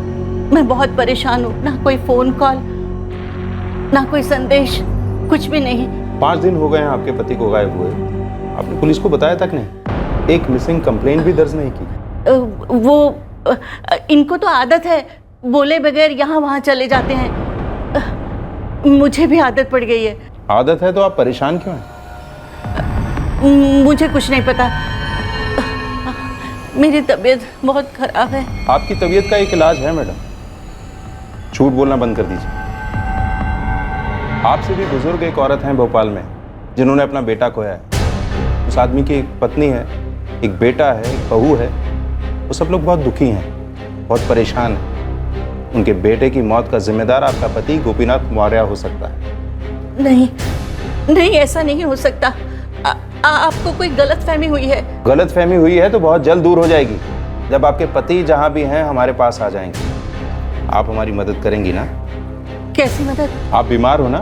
Speaker 21: मैं बहुत परेशान हूँ, ना कोई फोन कॉल, ना कोई संदेश, कुछ भी नहीं।
Speaker 12: 5 दिन हो गए हैं आपके पति को गायब हुए। आपने पुलिस को बताया तक नहीं, एक मिसिंग कंप्लेंट भी दर्ज नहीं की।
Speaker 21: वो इनको तो आदत है, बोले बगैर यहाँ वहाँ चले जाते हैं। मुझे भी आदत पड़ गई है।
Speaker 12: आदत है तो आप परेशान क्यों हैं?
Speaker 21: मुझे कुछ नहीं पता, मेरी तबीयत बहुत खराब है।
Speaker 12: आपकी तबीयत का एक इलाज है मैडम, झूठ बोलना बंद कर दीजिए। आपसे भी बुजुर्ग एक औरत हैं भोपाल में जिन्होंने अपना बेटा खोया है। उस आदमी की एक पत्नी है, एक बेटा है, एक बहू है। वो सब लोग बहुत दुखी हैं, बहुत परेशान हैं। उनके बेटे की मौत का जिम्मेदार आपका पति गोपीनाथ मौर्य हो सकता है।
Speaker 21: नहीं नहीं, ऐसा नहीं हो सकता। आपको कोई गलतफहमी हुई है।
Speaker 12: गलतफहमी हुई है तो बहुत जल्द दूर हो जाएगी जब आपके पति जहां भी हैं हमारे पास आ जाएंगे। आप हमारी मदद करेंगी ना?
Speaker 21: कैसी मदद?
Speaker 12: आप बीमार हो ना,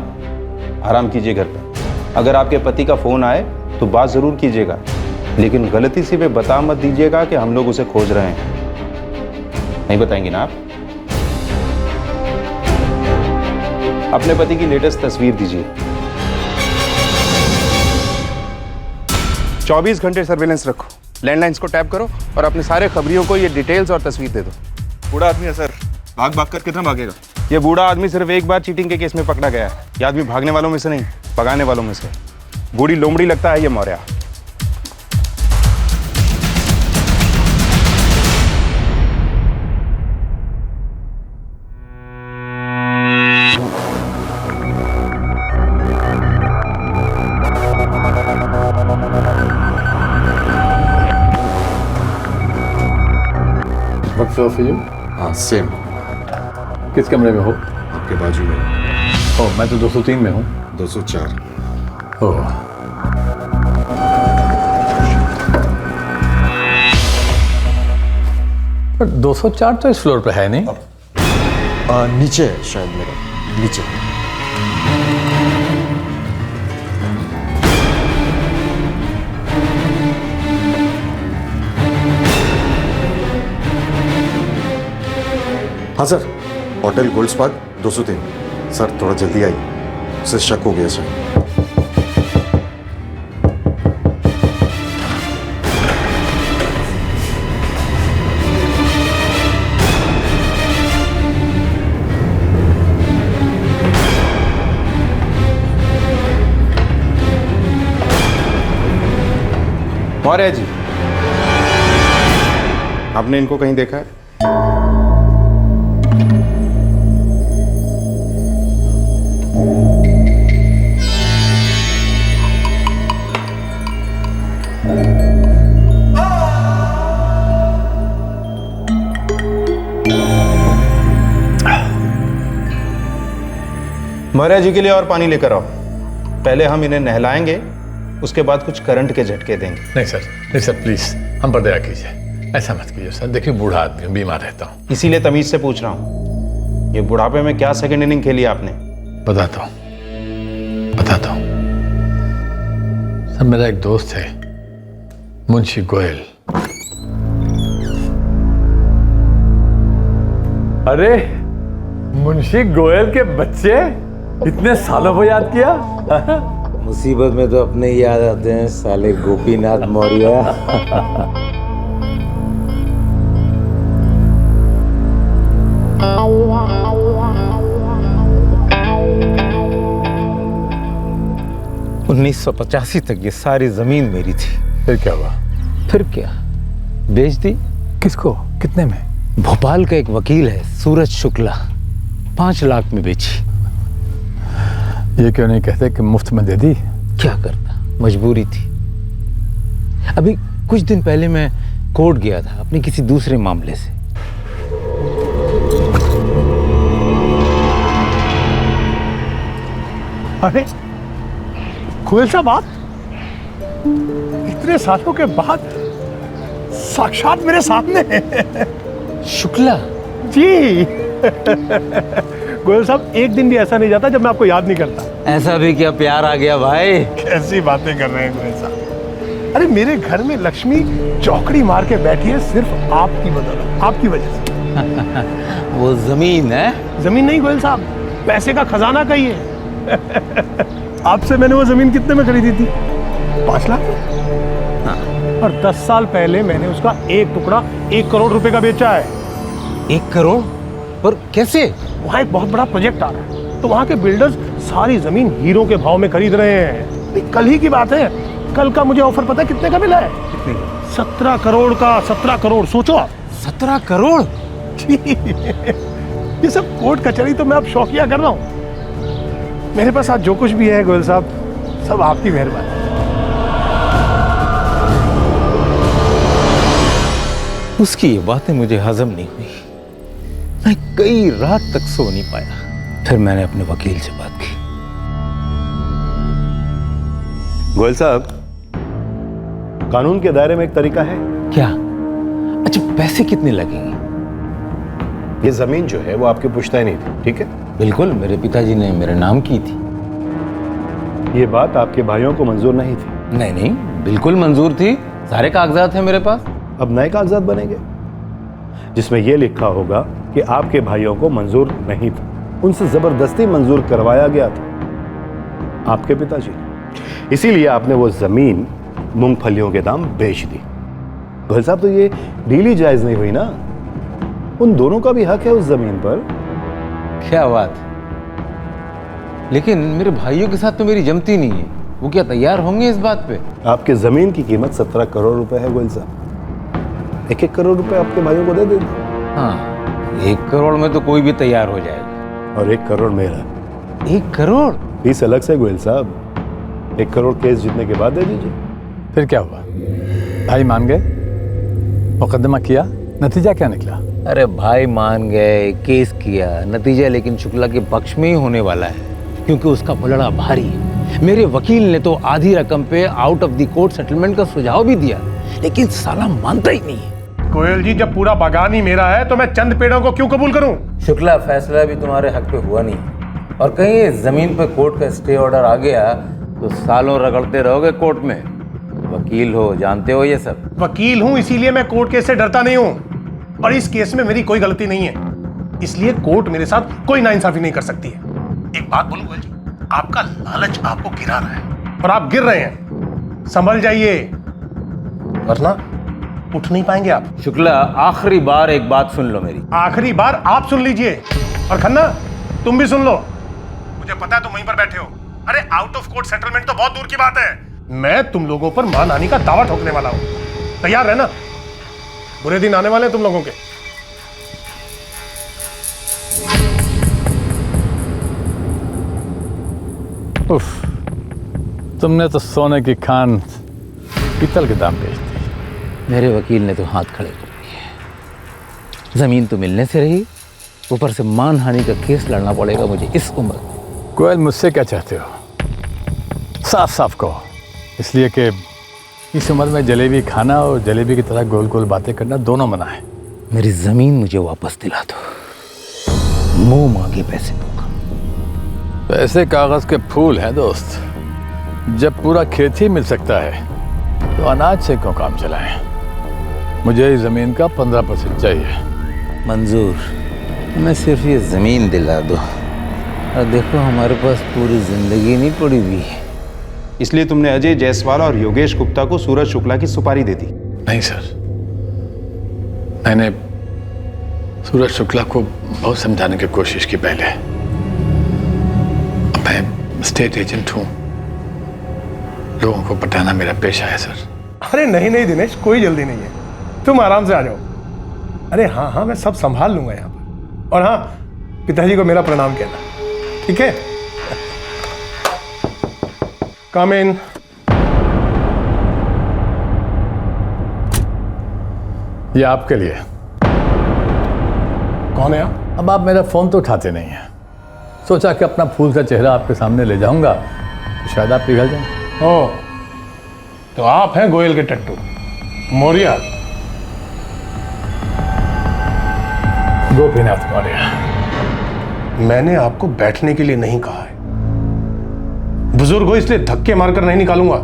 Speaker 12: आराम कीजिए घर पर। अगर आपके पति का फोन आए तो बात जरूर कीजिएगा, लेकिन गलती से भी बता मत दीजिएगा कि हम लोग उसे खोज रहे हैं। नहीं बताएंगी ना आप? अपने पति की लेटेस्ट तस्वीर दीजिए। 24 घंटे सर्वेलेंस रखो, लैंडलाइंस को टैप करो और अपने सारे खबरियों को ये डिटेल्स और तस्वीर दे दो।
Speaker 13: बूढ़ा आदमी है सर, भाग भाग कर कितना भागेगा?
Speaker 12: ये बूढ़ा आदमी सिर्फ एक बार चीटिंग के केस में पकड़ा गया है। ये आदमी भागने वालों में से नहीं, भगाने वालों में से। बूढ़ी लोमड़ी लगता है ये मौर्य।
Speaker 1: हाँ सेम। किस कमरे में हो?
Speaker 2: आपके बाजू में।
Speaker 1: ओह, मैं तो 203 में हूँ।
Speaker 2: 204।
Speaker 1: ओह, पर 204 तो इस फ्लोर पे है नहीं।
Speaker 2: नीचे है शायद, मेरा नीचे। हाँ sir, hotel gold spark 203। Sir थोड़ा जल्दी आइए, उसे शक हो गया सर।
Speaker 12: मौर्य जी, आपने इनको कहीं देखा है? मौर्य जी के लिए और पानी लेकर आओ। पहले हम इन्हें नहलाएंगे, उसके बाद कुछ करंट के झटके देंगे।
Speaker 1: नहीं सर प्लीज, हम पर दया कीजिए। ऐसा मत कीजिए सर, देखिए बूढ़ा आदमी हूँ, बीमार रहता हूँ।
Speaker 12: इसीलिए तमीज से पूछ रहा हूँ, ये बुढ़ापे में क्या सेकंड इनिंग खेली आपने?
Speaker 1: बताता हूँ। सर मेरा एक दोस्त है मुंशी गोयल। अरे मुंशी गोयल के बच्चे, इतने सालों को याद किया।
Speaker 5: मुसीबत में तो अपने ही याद आते हैं साले गोपीनाथ मौर्य। 1985 तक ये सारी जमीन मेरी थी।
Speaker 1: फिर क्या हुआ?
Speaker 5: फिर क्या, बेच दी।
Speaker 1: किसको, कितने में?
Speaker 5: भोपाल का एक वकील है सूरज शुक्ला, 5 लाख में बेची।
Speaker 1: ये क्यों नहीं कहते कि मुफ्त में दे दी?
Speaker 5: क्या करता, मजबूरी थी। अभी कुछ दिन पहले मैं कोर्ट गया था अपने किसी दूसरे मामले से।
Speaker 3: अरे गोयल साहब, आप इतने सालों के बाद साक्षात मेरे सामने हैं।
Speaker 5: शुक्ला
Speaker 3: जी। गोयल साहब, एक दिन भी ऐसा नहीं जाता जब मैं आपको याद नहीं करता।
Speaker 5: ऐसा भी क्या प्यार आ गया भाई?
Speaker 3: कैसी बातें कर रहे हैं गोयल साहब। अरे मेरे घर में लक्ष्मी चौकड़ी मार के बैठी है सिर्फ आपकी बदौलत, आपकी वजह से।
Speaker 5: वो जमीन है?
Speaker 3: जमीन नहीं गोयल साहब, पैसे का खजाना कहिए। आपसे मैंने वो जमीन कितने में खरीदी थी? 5 लाख।
Speaker 5: हाँ।
Speaker 3: और 10 साल पहले मैंने उसका एक टुकड़ा 1 करोड़ रुपए का बेचा है।
Speaker 5: 1 करोड़? पर कैसे?
Speaker 3: वहाँ एक बहुत बड़ा प्रोजेक्ट आ रहा है, तो वहाँ के बिल्डर्स सारी जमीन हीरो के भाव में खरीद रहे हैं। कल ही की बात है, कल का मुझे ऑफर पता है कितने का मिला है? 17 करोड़ का। 17 करोड़, सोचो आप।
Speaker 5: 17 करोड़?
Speaker 3: ये सब कोर्ट कचहरी तो मैं अब शौकिया कर रहा हूँ। मेरे पास आज जो कुछ भी है गोयल साहब, सब आपकी मेहरबानी।
Speaker 5: उसकी ये बातें मुझे हजम नहीं हुई। मैं कई रात तक सो नहीं पाया। फिर मैंने अपने वकील से बात की।
Speaker 18: गोयल साहब, कानून के दायरे में एक तरीका है।
Speaker 5: क्या? अच्छा, पैसे कितने लगेंगे?
Speaker 18: ये जमीन जो है वो आपकी पुश्तैनी थी, ठीक है?
Speaker 5: बिल्कुल, मेरे पिताजी ने मेरे नाम की थी।
Speaker 18: ये बात आपके भाइयों को मंजूर नहीं थी?
Speaker 5: नहीं नहीं, बिल्कुल मंजूर थी। सारे कागजात हैं मेरे पास।
Speaker 18: अब नए कागजात बनेंगे जिसमें यह लिखा होगा कि आपके भाइयों को मंजूर नहीं था, उनसे जबरदस्ती मंजूर करवाया गया था आपके पिताजी ने। इसीलिए आपने वो जमीन मूंगफलियों के दाम बेच दी। गोयल साहब, तो ये डील ही जायज नहीं हुई ना। उन दोनों का भी हक है उस जमीन पर।
Speaker 5: क्या बात, लेकिन मेरे भाइयों के साथ तो मेरी जमती नहीं है। वो क्या तैयार होंगे इस बात पे?
Speaker 18: आपके जमीन की कीमत 17 करोड़ रुपए है गोयल साहब। 1-1 करोड़ रुपए आपके भाइयों को दे दे।
Speaker 5: हाँ, 1 करोड़ में तो कोई भी तैयार हो जाएगा।
Speaker 18: और 1 करोड़ मेरा।
Speaker 5: 1 करोड़?
Speaker 18: फीस अलग से गोयल साहब। 1 करोड़ केस जीतने के बाद दे दीजिए।
Speaker 1: फिर क्या हुआ? भाई मान गए, मुकदमा किया, नतीजा क्या निकला?
Speaker 5: अरे भाई मान गए, केस किया, नतीजा लेकिन शुक्ला के पक्ष में ही होने वाला है, क्योंकि उसका पलड़ा भारी है। मेरे वकील ने तो आधी रकम पे out of the court settlement का सुझाव भी दिया, लेकिन साला मानता ही नहीं है।
Speaker 3: गोयल जी, जब पूरा बागान ही मेरा है तो मैं चंद पेड़ों को क्यों कबूल करूं?
Speaker 5: शुक्ला, फैसला भी तुम्हारे हक पे हुआ नहीं, और कहीं इस जमीन पर कोर्ट का स्टे ऑर्डर आ गया तो सालों रगड़ते रहोगे कोर्ट में। वकील हो, जानते हो ये सब।
Speaker 3: वकील हूं, इसीलिए मैं कोर्ट केस से डरता नहीं हूं। और इस केस में मेरी कोई गलती नहीं है, इसलिए कोर्ट मेरे साथ कोई नाइंसाफी नहीं कर सकती है। एक बात बोलूं गोयल जी, आपका लालच आपको गिरा रहा है और आप गिर रहे हैं। संभल जाइए, वरना उठ नहीं पाएंगे आप।
Speaker 5: शुक्ला, आखिरी बार एक बात सुन लो मेरी।
Speaker 3: आखिरी बार आप सुन लीजिए, और खन्ना तुम भी सुन लो। मुझे पता है तुम वहीं पर बैठे हो। अरे आउट ऑफ कोर्ट सेटलमेंट तो बहुत दूर की बात है, मैं तुम लोगों पर मानहानि का दावा ठोकने वाला हूं। तैयार रहना, बुरे दिन आने वाले हैं तुम लोगों के।
Speaker 1: उफ, तुमने तो सोने की खान पीतल के दाम बेच दी।
Speaker 5: मेरे वकील ने तो हाथ खड़े कर दिए। जमीन तो मिलने से रही, ऊपर से मानहानि का केस लड़ना पड़ेगा मुझे इस उम्र में।
Speaker 1: गोयल, मुझसे क्या चाहते हो? साफ साफ कहो, इसलिए कि इस उम्र में जलेबी खाना और जलेबी की तरह गोल गोल बातें करना दोनों मना है।
Speaker 5: मेरी जमीन मुझे वापस दिला दो, मुंह मांगे पैसे दूंगा।
Speaker 1: पैसे कागज के फूल हैं दोस्त। जब पूरा खेत ही मिल सकता है तो अनाज से क्यों काम चलाएं? मुझे इस जमीन का 15% चाहिए।
Speaker 5: मंजूर, हमें सिर्फ ये ज़मीन दिला दो और देखो हमारे पास पूरी ज़िंदगी नहीं पड़ी हुई।
Speaker 12: इसलिए तुमने अजय जायसवाल और योगेश गुप्ता को सूरज शुक्ला की सुपारी दे दी?
Speaker 1: नहीं सर, मैंने सूरज शुक्ला को बहुत समझाने की कोशिश की पहले। मैं स्टेट एजेंट हूँ, लोगों को पटाना मेरा पेशा है सर।
Speaker 3: अरे नहीं नहीं दिनेश, कोई जल्दी नहीं है, तुम आराम से आ जाओ। अरे हाँ हाँ, मैं सब संभाल लूंगा यहाँ पर। और हाँ, पिताजी को मेरा प्रणाम कहना, ठीक है? कम इन।
Speaker 1: ये आपके लिए।
Speaker 3: कौन है आप?
Speaker 1: अब आप मेरा फोन तो उठाते नहीं हैं। सोचा कि अपना फूल का चेहरा आपके सामने ले जाऊंगा तो शायद आप पिघल जाएं।
Speaker 3: ओह, तो आप हैं गोयल के टट्टू मौर्य,
Speaker 1: गोपीनाथ मौर्य।
Speaker 3: मैंने आपको बैठने के लिए नहीं कहा है। बुजुर्ग हो इसलिए धक्के मारकर नहीं निकालूंगा।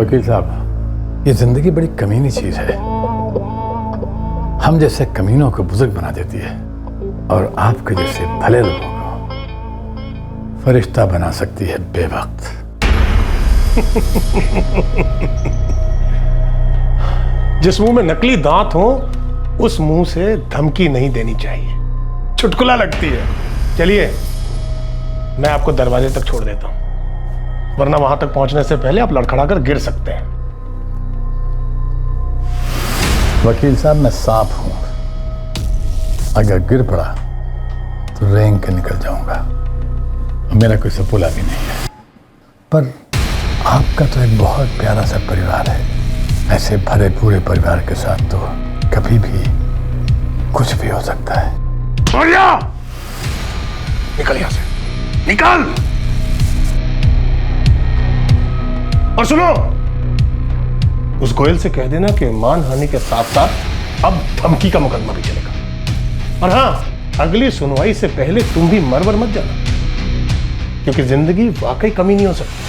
Speaker 1: वकील साहब, ये जिंदगी बड़ी कमीनी चीज है। हम जैसे कमीनों को बुजुर्ग बना देती है और आपके जैसे भले लोगों को फरिश्ता बना सकती है बेवक्त।
Speaker 3: जिस मुंह में नकली दांत हो उस मुंह से धमकी नहीं देनी चाहिए, चुटकुला लगती है। चलिए, मैं आपको दरवाजे तक छोड़ देता हूं, वरना वहां तक पहुंचने से पहले आप लड़खड़ा कर गिर सकते हैं।
Speaker 1: वकील साहब, मैं सांप हूं, अगर गिर पड़ा तो रेंग के निकल जाऊंगा। मेरा कोई सपोला भी नहीं है, पर आपका तो एक बहुत प्यारा सा परिवार है। ऐसे भरे पूरे परिवार के साथ तो कभी भी कुछ भी हो सकता है।
Speaker 3: निकल यहां से, निकल। और सुनो, उस गोयल से कह देना कि मानहानि के साथ साथ अब धमकी का मुकदमा भी चलेगा। और हाँ, अगली सुनवाई से पहले तुम भी मरवर मत जाना, क्योंकि जिंदगी वाकई कमी नहीं हो सकती।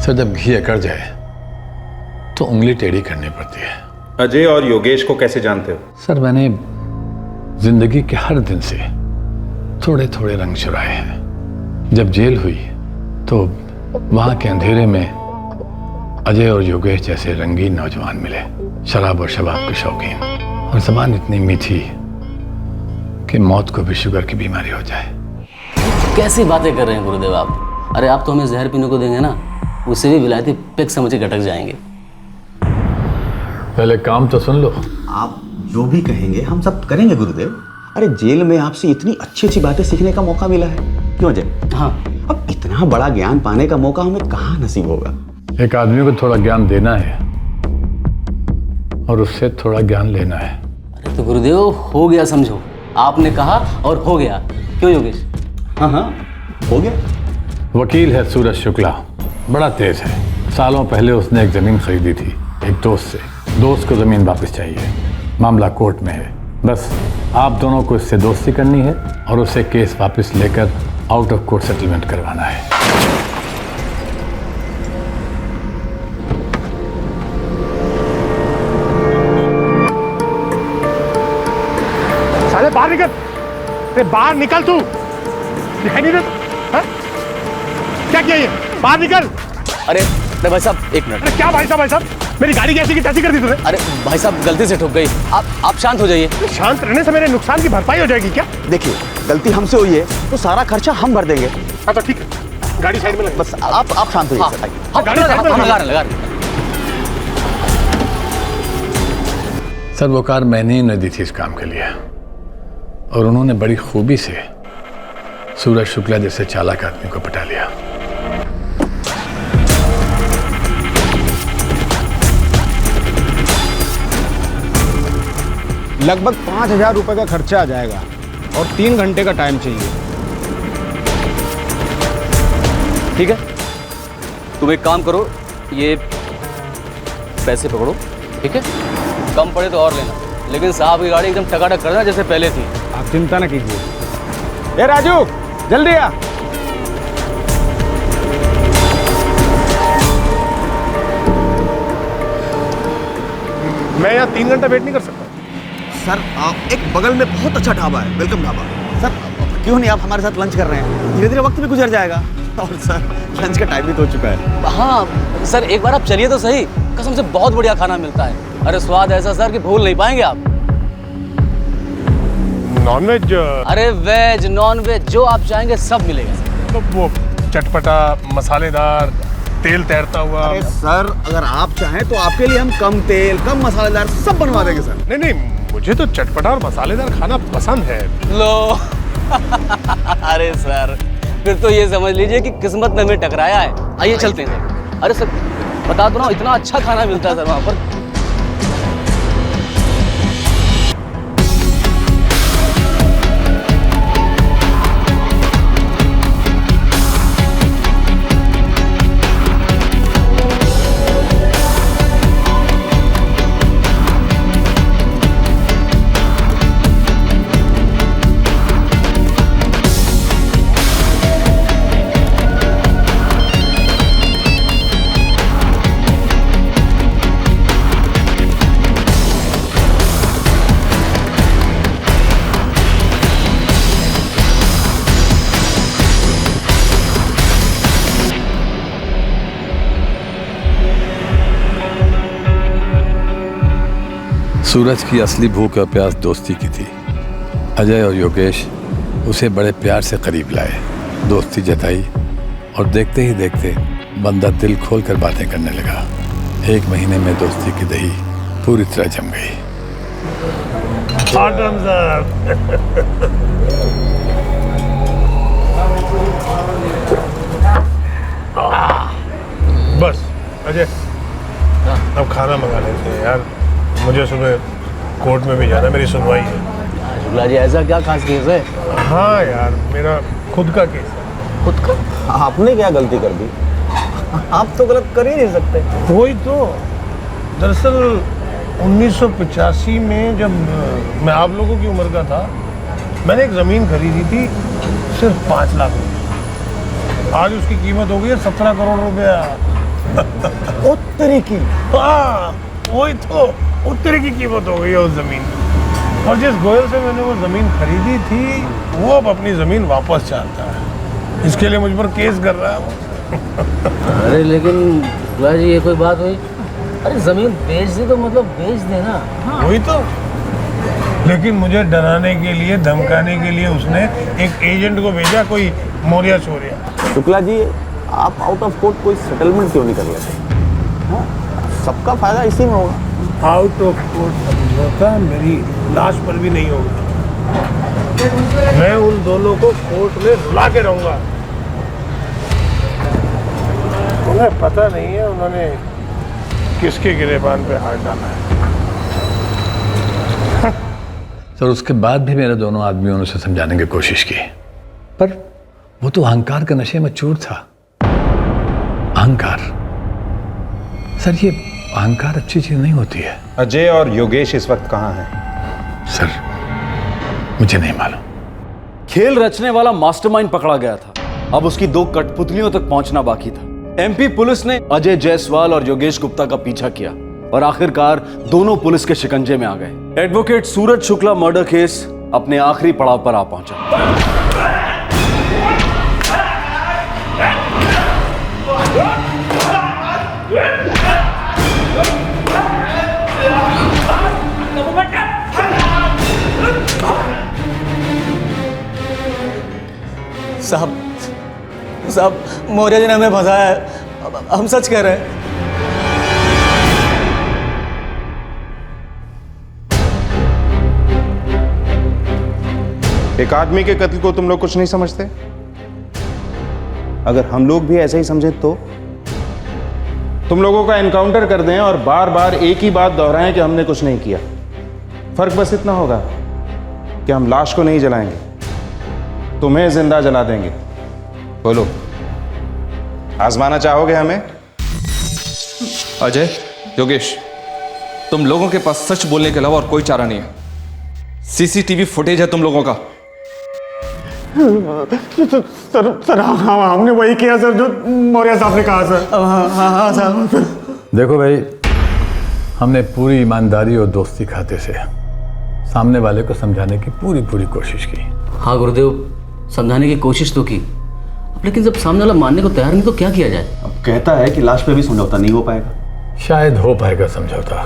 Speaker 1: सर, जब घी अकड़ जाए तो उंगली टेढ़ी करनी पड़ती है।
Speaker 12: अजय और योगेश को कैसे जानते हो?
Speaker 1: सर, मैंने जिंदगी के हर दिन से थोड़े थोड़े रंग चुराए हैं। जब जेल हुई तो वहां के अंधेरे में अजय और योगेश जैसे रंगीन नौजवान मिले, शराब और शबाब के शौकीन, और जबान इतनी मीठी कि मौत को भी शुगर की बीमारी हो जाए।
Speaker 8: कैसी बातें कर रहे हैं गुरुदेव आप? अरे आप तो हमें जहर पीने को देंगे ना, उससे भी विलायती पेक समझ के गटक जाएंगे।
Speaker 1: पहले काम तो सुन लो।
Speaker 22: आप जो भी कहेंगे हम सब करेंगे गुरुदेव। अरे जेल में आपसे इतनी अच्छी अच्छी बातें सीखने का मौका मिला है, क्यों अजय? हाँ, अब इतना बड़ा ज्ञान पाने का मौका हमें कहाँ नसीब होगा।
Speaker 1: एक आदमी को थोड़ा ज्ञान देना है और उससे थोड़ा ज्ञान लेना है।
Speaker 8: अरे तो गुरुदेव, हो गया समझो, आपने कहा और हो गया। क्यों योगेश?
Speaker 22: हाँ हाँ, हो गया।
Speaker 1: वकील है सूरज शुक्ला, बड़ा तेज है। सालों पहले उसने एक जमीन खरीदी थी एक दोस्त से। दोस्त को जमीन वापस चाहिए, मामला कोर्ट में है। बस आप दोनों को इससे दोस्ती करनी है और उसे केस वापस लेकर आउट ऑफ कोर्ट सेटलमेंट करवाना है।
Speaker 3: साले बाहर निकल, अरे बाहर निकल, तू दिखाई नहीं देता? क्या किया ये? बाहर निकल।
Speaker 8: अरे भाई साहब, एक मिनट।
Speaker 3: अरे क्या भाई साहब? भाई साहब, मेरी गाड़ी कैसी की तैसी कर दी तूने?
Speaker 8: अरे भाई साहब, गलती से ठुक गई। आप शांत हो जाइए।
Speaker 3: शांत रहने से मेरे नुकसान की भरपाई हो जाएगी क्या?
Speaker 22: देखिए, गलती हमसे हुई है तो सारा खर्चा हम भर देंगे।
Speaker 3: हाँ तो ठीक है, गाड़ी साइड में लगा।
Speaker 22: बस आप शांत होइए।
Speaker 3: हाँ, गाड़ी साइड में लगा।
Speaker 1: सर, वो कार मैंने ही न दी थी इस काम के लिए, और उन्होंने बड़ी खूबी से सूरज शुक्ला जैसे चालाक आदमी को पटा लिया।
Speaker 16: लगभग 5,000 रुपए का खर्चा आ जाएगा और 3 घंटे का टाइम चाहिए।
Speaker 8: ठीक है, तुम एक काम करो, ये पैसे पकड़ो, ठीक है? कम पड़े तो और लेना, लेकिन साहब की गाड़ी एकदम टकाटक करना जैसे पहले थी।
Speaker 16: आप चिंता ना कीजिए। ए राजू, जल्दी आ।
Speaker 3: मैं यहाँ 3 घंटा वेट नहीं कर सकता।
Speaker 22: सर आप एक बगल में बहुत अच्छा ढाबा है, वेलकम ढाबा। सर क्यों नहीं आप हमारे साथ लंच कर रहे हैं? धीरे धीरे वक्त भी गुजर जाएगा और सर लंच का टाइम भी तो हो चुका है।
Speaker 8: हाँ सर, एक बार आप चलिए तो सही, कसम से बहुत बढ़िया खाना मिलता है। अरे स्वाद ऐसा सर कि भूल नहीं पाएंगे आप।
Speaker 3: नॉनवेज?
Speaker 8: अरे वेज नॉन वेज जो आप चाहेंगे सब मिलेगा सर।
Speaker 3: तो वो चटपटा, मसालेदार, तेल तैरता हुआ।
Speaker 22: अरे सर अगर आप चाहें तो आपके लिए हम कम तेल कम मसालेदार सब बनवा देंगे सर।
Speaker 3: नहीं नहीं, मुझे तो चटपटा और मसालेदार खाना पसंद है।
Speaker 8: लो अरे सर फिर तो ये समझ लीजिए कि किस्मत ने हमें टकराया है। आइए चलते हैं सर। अरे सर बता दो ना, इतना अच्छा खाना मिलता है सर वहाँ पर।
Speaker 1: सूरज की असली भूख और प्यास दोस्ती की थी। अजय और योगेश उसे बड़े प्यार से करीब लाए, दोस्ती जताई और देखते ही देखते बंदा दिल खोल कर बातें करने लगा। 1 महीने में दोस्ती की दही पूरी तरह जम गई।
Speaker 3: बस अजय, अब खाना मंगा लेते हैं यार, मुझे सुबह कोर्ट में भी जाना, मेरी सुनवाई है।
Speaker 8: शुक्ला जी ऐसा क्या खास केस है?
Speaker 3: हाँ यार, मेरा खुद का केस है।
Speaker 22: खुद का? आपने क्या गलती कर दी? आप तो गलत कर ही नहीं सकते।
Speaker 3: वही तो, दरअसल 1985 में जब मैं आप लोगों की उम्र का था, मैंने एक ज़मीन खरीदी थी सिर्फ 5 लाख रुपये। आज उसकी कीमत हो गई है 17 करोड़ रुपया।
Speaker 22: उत्तरी की?
Speaker 3: हाँ वही तो, उत्तरी की कीमत हो गई है उस ज़मीन की। और जिस गोयल से मैंने वो ज़मीन खरीदी थी वो अब अपनी ज़मीन वापस चाहता है। इसके लिए मुझ पर केस कर रहा है वो।
Speaker 8: अरे लेकिन शुक्ला जी ये कोई बात हुई? अरे जमीन बेच दी तो मतलब बेच देना। हाँ।
Speaker 3: वही तो, लेकिन मुझे डराने के लिए, धमकाने के लिए उसने एक एजेंट को भेजा, कोई मोरिया चोरिया।
Speaker 22: शुक्ला जी आप आउट ऑफ कोर्ट कोई सेटलमेंट क्यों नहीं कर लेते? हाँ? सबका फायदा इसी में होगा।
Speaker 3: आउट ऑफ कोर्ट समझौता मेरी लाश पर भी नहीं होगा। मैं उन दोनों को कोर्ट में रुला के रहूंगा। उन्हें पता नहीं है उन्होंने किसके गिरेबान पे हाथ डाला है।
Speaker 1: सर उसके बाद भी मेरे दोनों आदमियों ने उसे समझाने की कोशिश की, पर वो तो अहंकार के नशे में चूर था। अहंकार सर, ये अहंकार अच्छी चीज नहीं होती है।
Speaker 12: अजय और योगेश इस वक्त कहाँ हैं?
Speaker 1: सर मुझे नहीं मालूम।
Speaker 10: खेल रचने वाला मास्टरमाइंड पकड़ा गया था, अब उसकी 2 कठपुतलियों तक पहुंचना बाकी था। एमपी पुलिस ने अजय जायसवाल और योगेश गुप्ता का पीछा किया और आखिरकार दोनों पुलिस के शिकंजे में आ गए। एडवोकेट सूरज शुक्ला मर्डर केस अपने आखिरी पड़ाव पर आ पहुंचा।
Speaker 22: साहब मौर्य जी ने हमें फंसाया है, हम सच कह रहे हैं।
Speaker 12: एक आदमी के कत्ल को तुम लोग कुछ नहीं समझते? अगर हम लोग भी ऐसे ही समझे तो तुम लोगों का एनकाउंटर कर दें और बार बार एक ही बात दोहराएं कि हमने कुछ नहीं किया। फर्क बस इतना होगा कि हम लाश को नहीं जलाएंगे, तुम्हें जिंदा जला देंगे। बोलो, आजमाना चाहोगे हमें?
Speaker 13: अजय, योगेश, तुम लोगों के पास सच बोलने के अलावा और कोई चारा नहीं है। सीसीटीवी फुटेज है तुम लोगों का।
Speaker 22: सर हमने वही किया सर जो मौर्य साहब ने कहा सर। हाँ साहब।
Speaker 1: देखो भाई, हमने पूरी ईमानदारी और दोस्ती खाते से सामने वाले को समझाने की पूरी कोशिश की।
Speaker 8: हाँ गुरुदेव, समझाने की कोशिश तो की, लेकिन जब सामने वाला मानने को तैयार नहीं तो क्या किया जाए?
Speaker 22: अब कहता है कि लास्ट पे भी समझौता नहीं हो पाएगा।
Speaker 1: शायद हो पाएगा समझौता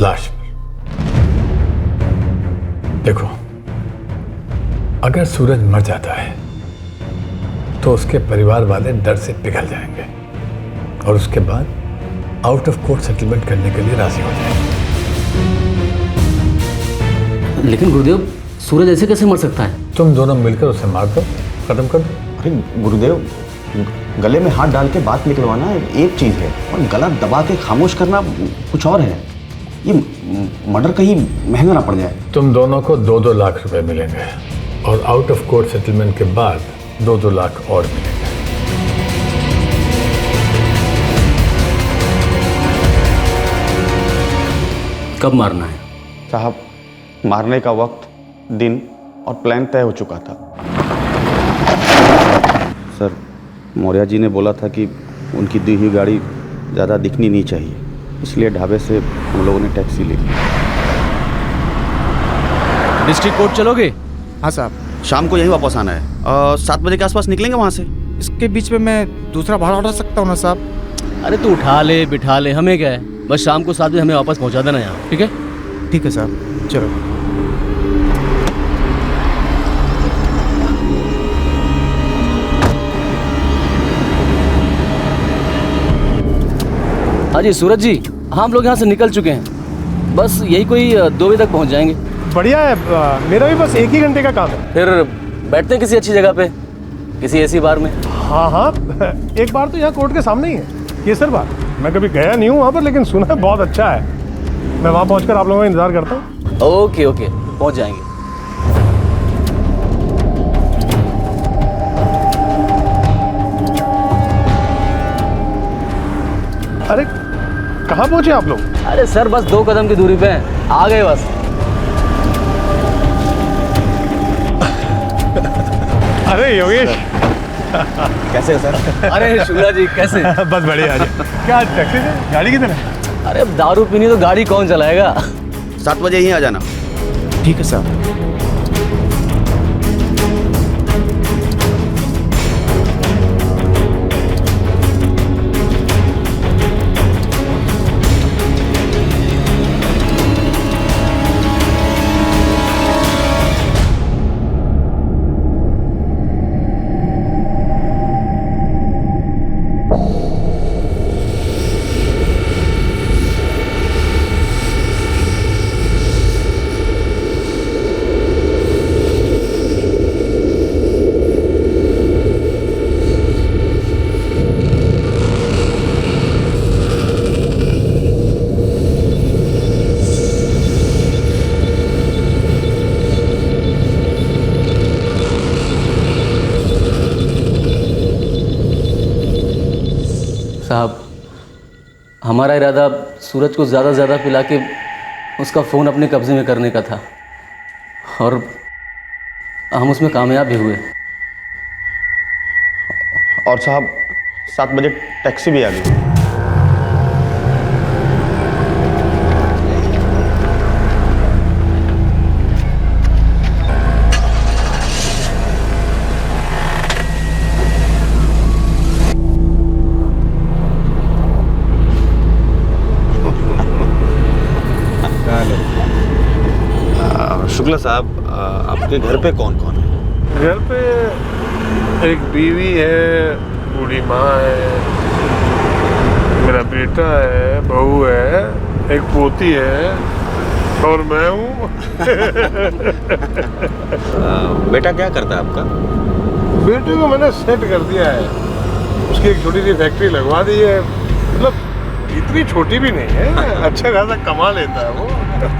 Speaker 1: लाश पर। देखो, अगर सूरज मर जाता है तो उसके परिवार वाले डर से पिघल जाएंगे और उसके बाद आउट ऑफ कोर्ट सेटलमेंट करने के लिए राजी हो जाएंगे।
Speaker 8: लेकिन गुरुदेव, सूरज ऐसे कैसे मर सकता है?
Speaker 1: तुम दोनों मिलकर उसे मार दो, खत्म कर दो।
Speaker 22: अरे गुरुदेव, गले में हाथ डाल के बात निकलवाना एक चीज़ है और गला दबा के खामोश करना कुछ और है। ये मर्डर कहीं महंगा ना पड़ जाए।
Speaker 1: तुम दोनों को 2-2 लाख रुपए मिलेंगे और आउट ऑफ कोर्ट सेटलमेंट के बाद 2-2 लाख और मिलेंगे।
Speaker 8: कब मारना है?
Speaker 22: साहब, मारने का वक्त, दिन और प्लान तय हो चुका था। सर, मौर्या जी ने बोला था कि उनकी दी हुई गाड़ी ज़्यादा दिखनी नहीं चाहिए, इसलिए ढाबे से हम लोगों ने टैक्सी ली।
Speaker 10: डिस्ट्रिक्ट कोर्ट चलोगे?
Speaker 22: हाँ साहब, शाम को यही वापस आना है। 7 बजे के आसपास निकलेंगे वहाँ से।
Speaker 7: इसके बीच में मैं दूसरा भाड़ा उठा सकता हूँ ना साहब?
Speaker 8: अरे तू उठा ले बिठा ले, हमें क्या है, बस शाम को 7 बजे हमें वापस पहुंचा देना यहाँ, ठीक है?
Speaker 7: ठीक है साहब, चलो।
Speaker 8: हाँ जी सूरज जी, हाँ हम लोग यहाँ से निकल चुके हैं, बस यही कोई 2 बजे तक पहुँच जाएंगे।
Speaker 3: बढ़िया है, मेरा भी बस 1 ही घंटे का काम है।
Speaker 8: फिर बैठते हैं किसी अच्छी जगह पे, किसी ऐसी बार में।
Speaker 3: हाँ, एक बार तो यहाँ कोर्ट के सामने ही है, केसर बार। मैं कभी गया नहीं हूँ वहाँ पर, लेकिन सुना है बहुत अच्छा है। मैं वहाँ पहुँचकर आप लोगों का इंतजार करता हूँ।
Speaker 8: ओके पहुँच जाएंगे।
Speaker 3: अरे कहाँ पहुँचे आप लोग?
Speaker 8: अरे सर, बस 2 कदम की दूरी पे हैं, आ गए बस।
Speaker 3: अरे योगेश,
Speaker 22: कैसे सर?
Speaker 8: अरे शुक्ला जी कैसे?
Speaker 3: बस बढ़िया। क्या टैक्सी से? गाड़ी किधर है?
Speaker 8: अरे अब दारू पीनी तो गाड़ी कौन चलाएगा?
Speaker 22: 7 बजे ही आ जाना।
Speaker 7: ठीक है साहब।
Speaker 8: साहब, हमारा इरादा सूरज को ज़्यादा से ज़्यादा पिला के उसका फ़ोन अपने कब्ज़े में करने का था और हम उसमें कामयाब भी हुए।
Speaker 22: और साहब, 7 बजे टैक्सी भी आ गई। शुक्ला साहब, आपके घर पे कौन कौन है?
Speaker 3: घर पे एक बीवी है, बूढ़ी माँ है, मेरा बेटा है, बहू है, एक पोती है और मैं हूँ।
Speaker 22: बेटा क्या करता है आपका?
Speaker 3: बेटे को मैंने सेट कर दिया है, उसकी एक छोटी सी फैक्ट्री लगवा दी है। मतलब इतनी छोटी भी नहीं है, अच्छा खासा कमा लेता है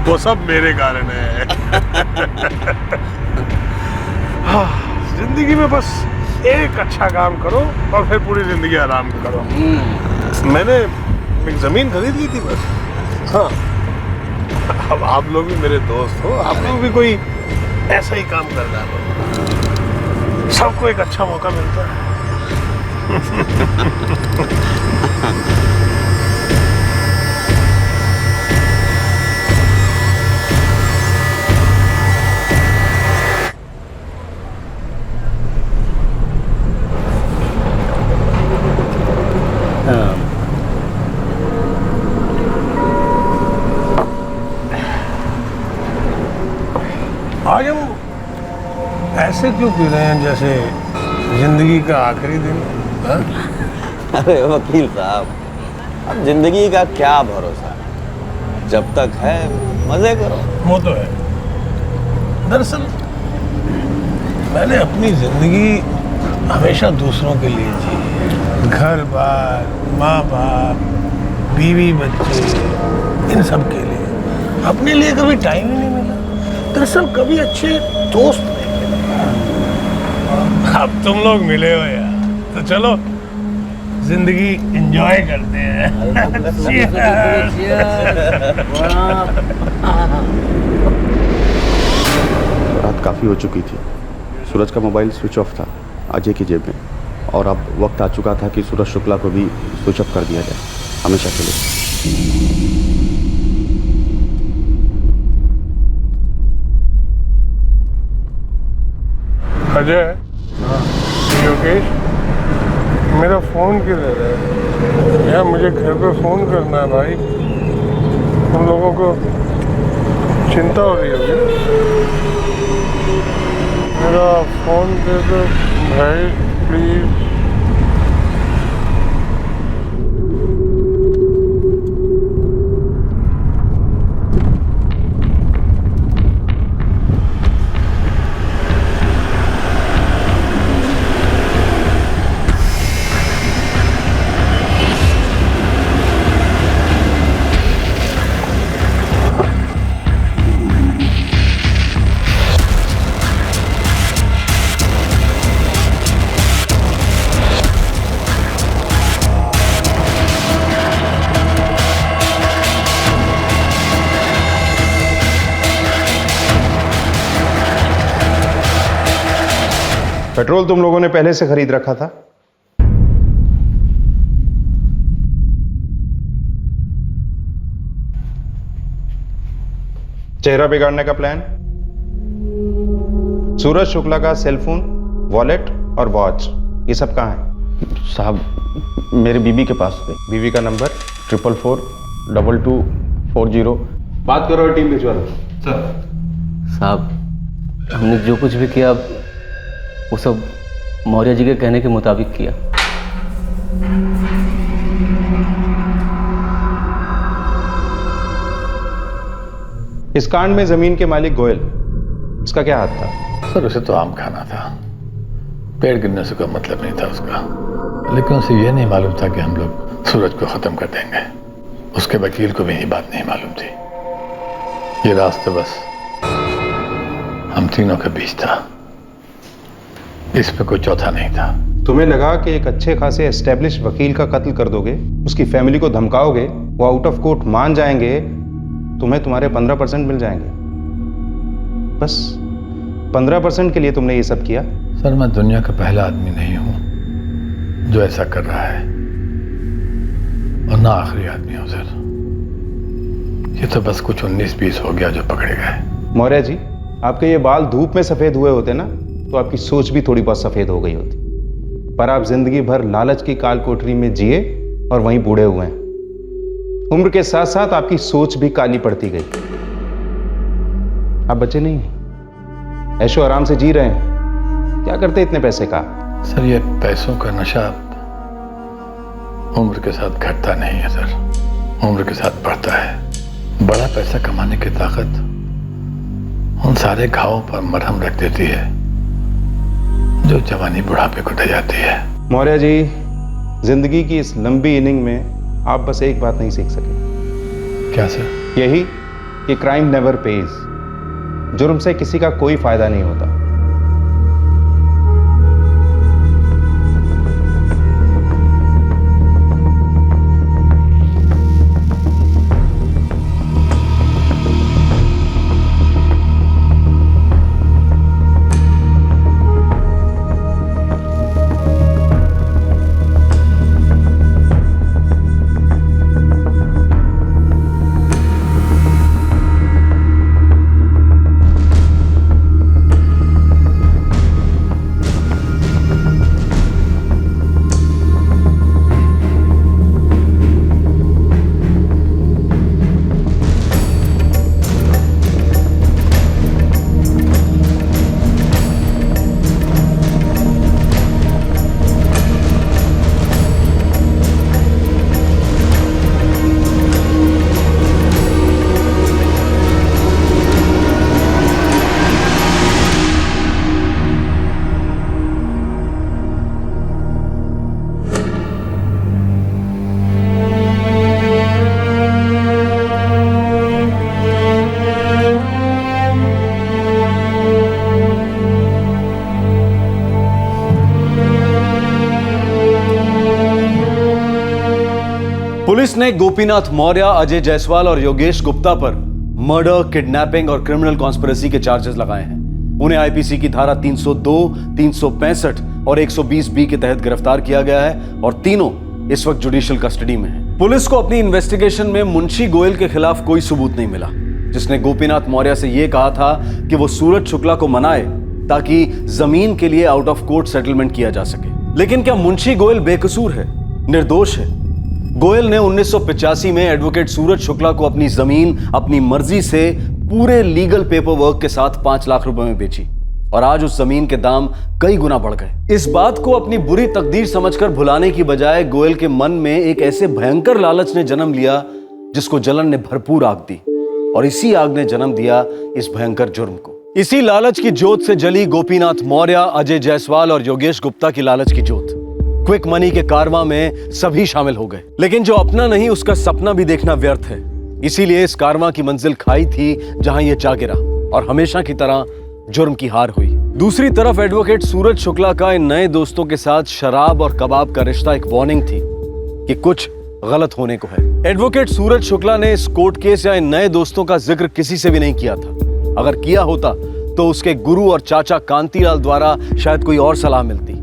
Speaker 3: वो सब मेरे कारण है। जिंदगी में बस एक अच्छा काम करो और फिर पूरी जिंदगी आराम करो। मैंने एक जमीन खरीद ली थी बस। हाँ, अब आप लोग भी मेरे दोस्त हो, आप लोग भी कोई ऐसा ही काम कर डालो, सबको एक अच्छा मौका मिलता है। आज हम ऐसे क्यों पी रहे हैं जैसे जिंदगी का आखिरी दिन? हाँ?
Speaker 22: अरे वकील साहब, अब जिंदगी का क्या भरोसा, जब तक है मजे करो।
Speaker 3: वो तो है। दरअसल मैंने अपनी जिंदगी हमेशा दूसरों के लिए जी, घर बार, माँ बाप, बीवी बच्चे, इन सब के लिए। अपने लिए कभी टाइम ही नहीं मिला। दरअसल कभी अच्छे दोस्त नहीं मिले। अब तुम लोग मिले हो यार, तो चलो जिंदगी एंजॉय करते हैं।
Speaker 22: रात काफ़ी हो चुकी थी। सूरज का मोबाइल स्विच ऑफ था अजय की जेब में, और अब वक्त आ चुका था कि सूरज शुक्ला को भी स्विच ऑफ कर दिया जाए हमेशा के लिए।
Speaker 3: अजय, योगेश, मेरा फोन किधर है यार? मुझे घर पे फोन करना है भाई। तुम लोगों को चिंता हो रही होगी ना? मेरा फोन दे दो भाई प्लीज।
Speaker 12: पेट्रोल तुम लोगों ने पहले से खरीद रखा था? चेहरा बिगाड़ने का प्लान? सूरज शुक्ला का सेलफोन, वॉलेट और वॉच, ये सब कहाँ है?
Speaker 22: साहब, मेरे बीबी के पास है।
Speaker 12: बीबी का नंबर?
Speaker 22: 4442240।
Speaker 12: बात करो, टीम भिजवा दो। सर।
Speaker 8: साहब, हमने जो कुछ भी किया वो सब मौर्य जी के कहने के मुताबिक किया।
Speaker 12: इस कांड में जमीन के मालिक गोयल, इसका क्या हाथ था?
Speaker 1: सर उसे तो आम खाना था, पेड़ गिरने से कोई मतलब नहीं था उसका, लेकिन उसे यह नहीं मालूम था कि हम लोग सूरज को खत्म कर देंगे। उसके वकील को भी यही बात नहीं मालूम थी। ये रास्ता बस हम तीनों के बीच था, इस पे कोई चौथा नहीं था।
Speaker 12: तुम्हें लगा कि एक अच्छे खासे एस्टेब्लिश वकील का कत्ल कर दोगे, उसकी फैमिली को धमकाओगे, वो आउट ऑफ कोर्ट मान जाएंगे, तुम्हें तुम्हारे 15% मिल जाएंगे। बस 15% के लिए तुमने ये सब किया?
Speaker 1: सर मैं दुनिया का पहला आदमी नहीं हूं जो ऐसा कर रहा है, और ना आखिरी आदमी हूं सर। ये तो बस कुछ 19-20 हो गया जो पकड़े गए।
Speaker 12: मौर्य जी, आपके ये बाल धूप में सफेद हुए होते ना, तो आपकी सोच भी थोड़ी बहुत सफेद हो गई होती, पर आप जिंदगी भर लालच की काल कोठरी में जिए और वहीं बूढ़े हुए हैं। उम्र के साथ साथ आपकी सोच भी काली पड़ती गई। आप बच्चे नहीं, ऐशो आराम से जी रहे हैं। क्या करते इतने पैसे का?
Speaker 1: सर ये पैसों का नशा उम्र के साथ घटता नहीं है सर, उम्र के साथ बढ़ता है। बड़ा पैसा कमाने की ताकत उन सारे घावों पर मरहम रख देती है जो जवानी बुढ़ापे को ढह जाती है।
Speaker 12: मौर्य जी, जिंदगी की इस लंबी इनिंग में आप बस एक बात नहीं सीख सके।
Speaker 1: क्या सर?
Speaker 12: यही कि क्राइम नेवर पेज। जुर्म से किसी का कोई फायदा नहीं होता।
Speaker 10: पुलिस ने गोपीनाथ मौर्य, अजय जायसवाल और योगेश गुप्ता पर मर्डर, किडनैपिंग और क्रिमिनल कॉन्स्पिरेसी के चार्जेस लगाए हैं। उन्हें आईपीसी की धारा 302, 365 और 120B के तहत गिरफ्तार किया गया है और तीनों इस वक्त जुडिशियल कस्टडी में हैं। पुलिस को अपनी इन्वेस्टिगेशन में मुंशी गोयल के खिलाफ कोई सबूत नहीं मिला, जिसने गोपीनाथ मौर्य से यह कहा था कि वो सूरज शुक्ला को मनाए ताकि जमीन के लिए आउट ऑफ कोर्ट सेटलमेंट किया जा सके। लेकिन क्या मुंशी गोयल बेकसूर है, निर्दोष है? गोयल ने 1985 में एडवोकेट सूरज शुक्ला को अपनी जमीन अपनी मर्जी से पूरे लीगल पेपर वर्क के साथ 5 लाख रुपए में बेची और आज उस जमीन के दाम कई गुना बढ़ गए। इस बात को अपनी बुरी तकदीर समझकर भुलाने की बजाय गोयल के मन में एक ऐसे भयंकर लालच ने जन्म लिया जिसको जलन ने भरपूर आग दी और इसी आग ने जन्म दिया इस भयंकर जुर्म को। इसी लालच की जोत से जली गोपीनाथ मौर्य, अजय जायसवाल और योगेश गुप्ता की लालच की जोत। क्विक मनी के कारवां में सभी शामिल हो गए, लेकिन जो अपना नहीं उसका सपना भी देखना व्यर्थ है। इसीलिए इस कारवां की मंजिल खाई थी जहां यह जा गिरा और हमेशा की तरह जुर्म की हार हुई। दूसरी तरफ एडवोकेट सूरज शुक्ला का इन नए दोस्तों के साथ शराब और कबाब का रिश्ता एक वार्निंग थी कि कुछ गलत होने को है। एडवोकेट सूरज शुक्ला ने इस कोर्ट केस या इन नए दोस्तों का जिक्र किसी से भी नहीं किया था। अगर किया होता तो उसके गुरु और चाचा कांतीलाल द्वारा शायद कोई और सलाह मिलती,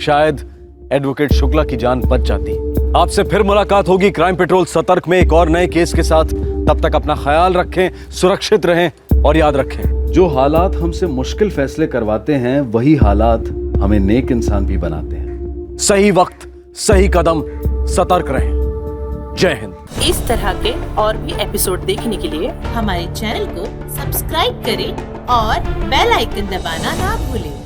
Speaker 10: शायद एडवोकेट शुक्ला की जान बच जाती। आपसे फिर मुलाकात होगी क्राइम पेट्रोल सतर्क में एक और नए केस के साथ। तब तक अपना ख्याल रखें, सुरक्षित रहें और याद रखें, जो हालात हमसे मुश्किल फैसले करवाते हैं वही हालात हमें नेक इंसान भी बनाते हैं। सही वक्त, सही कदम, सतर्क रहें। जय हिंद।
Speaker 6: इस तरह के और भी एपिसोड देखने के लिए हमारे चैनल को सब्सक्राइब करें और बेल आइकन दबाना ना भूलें।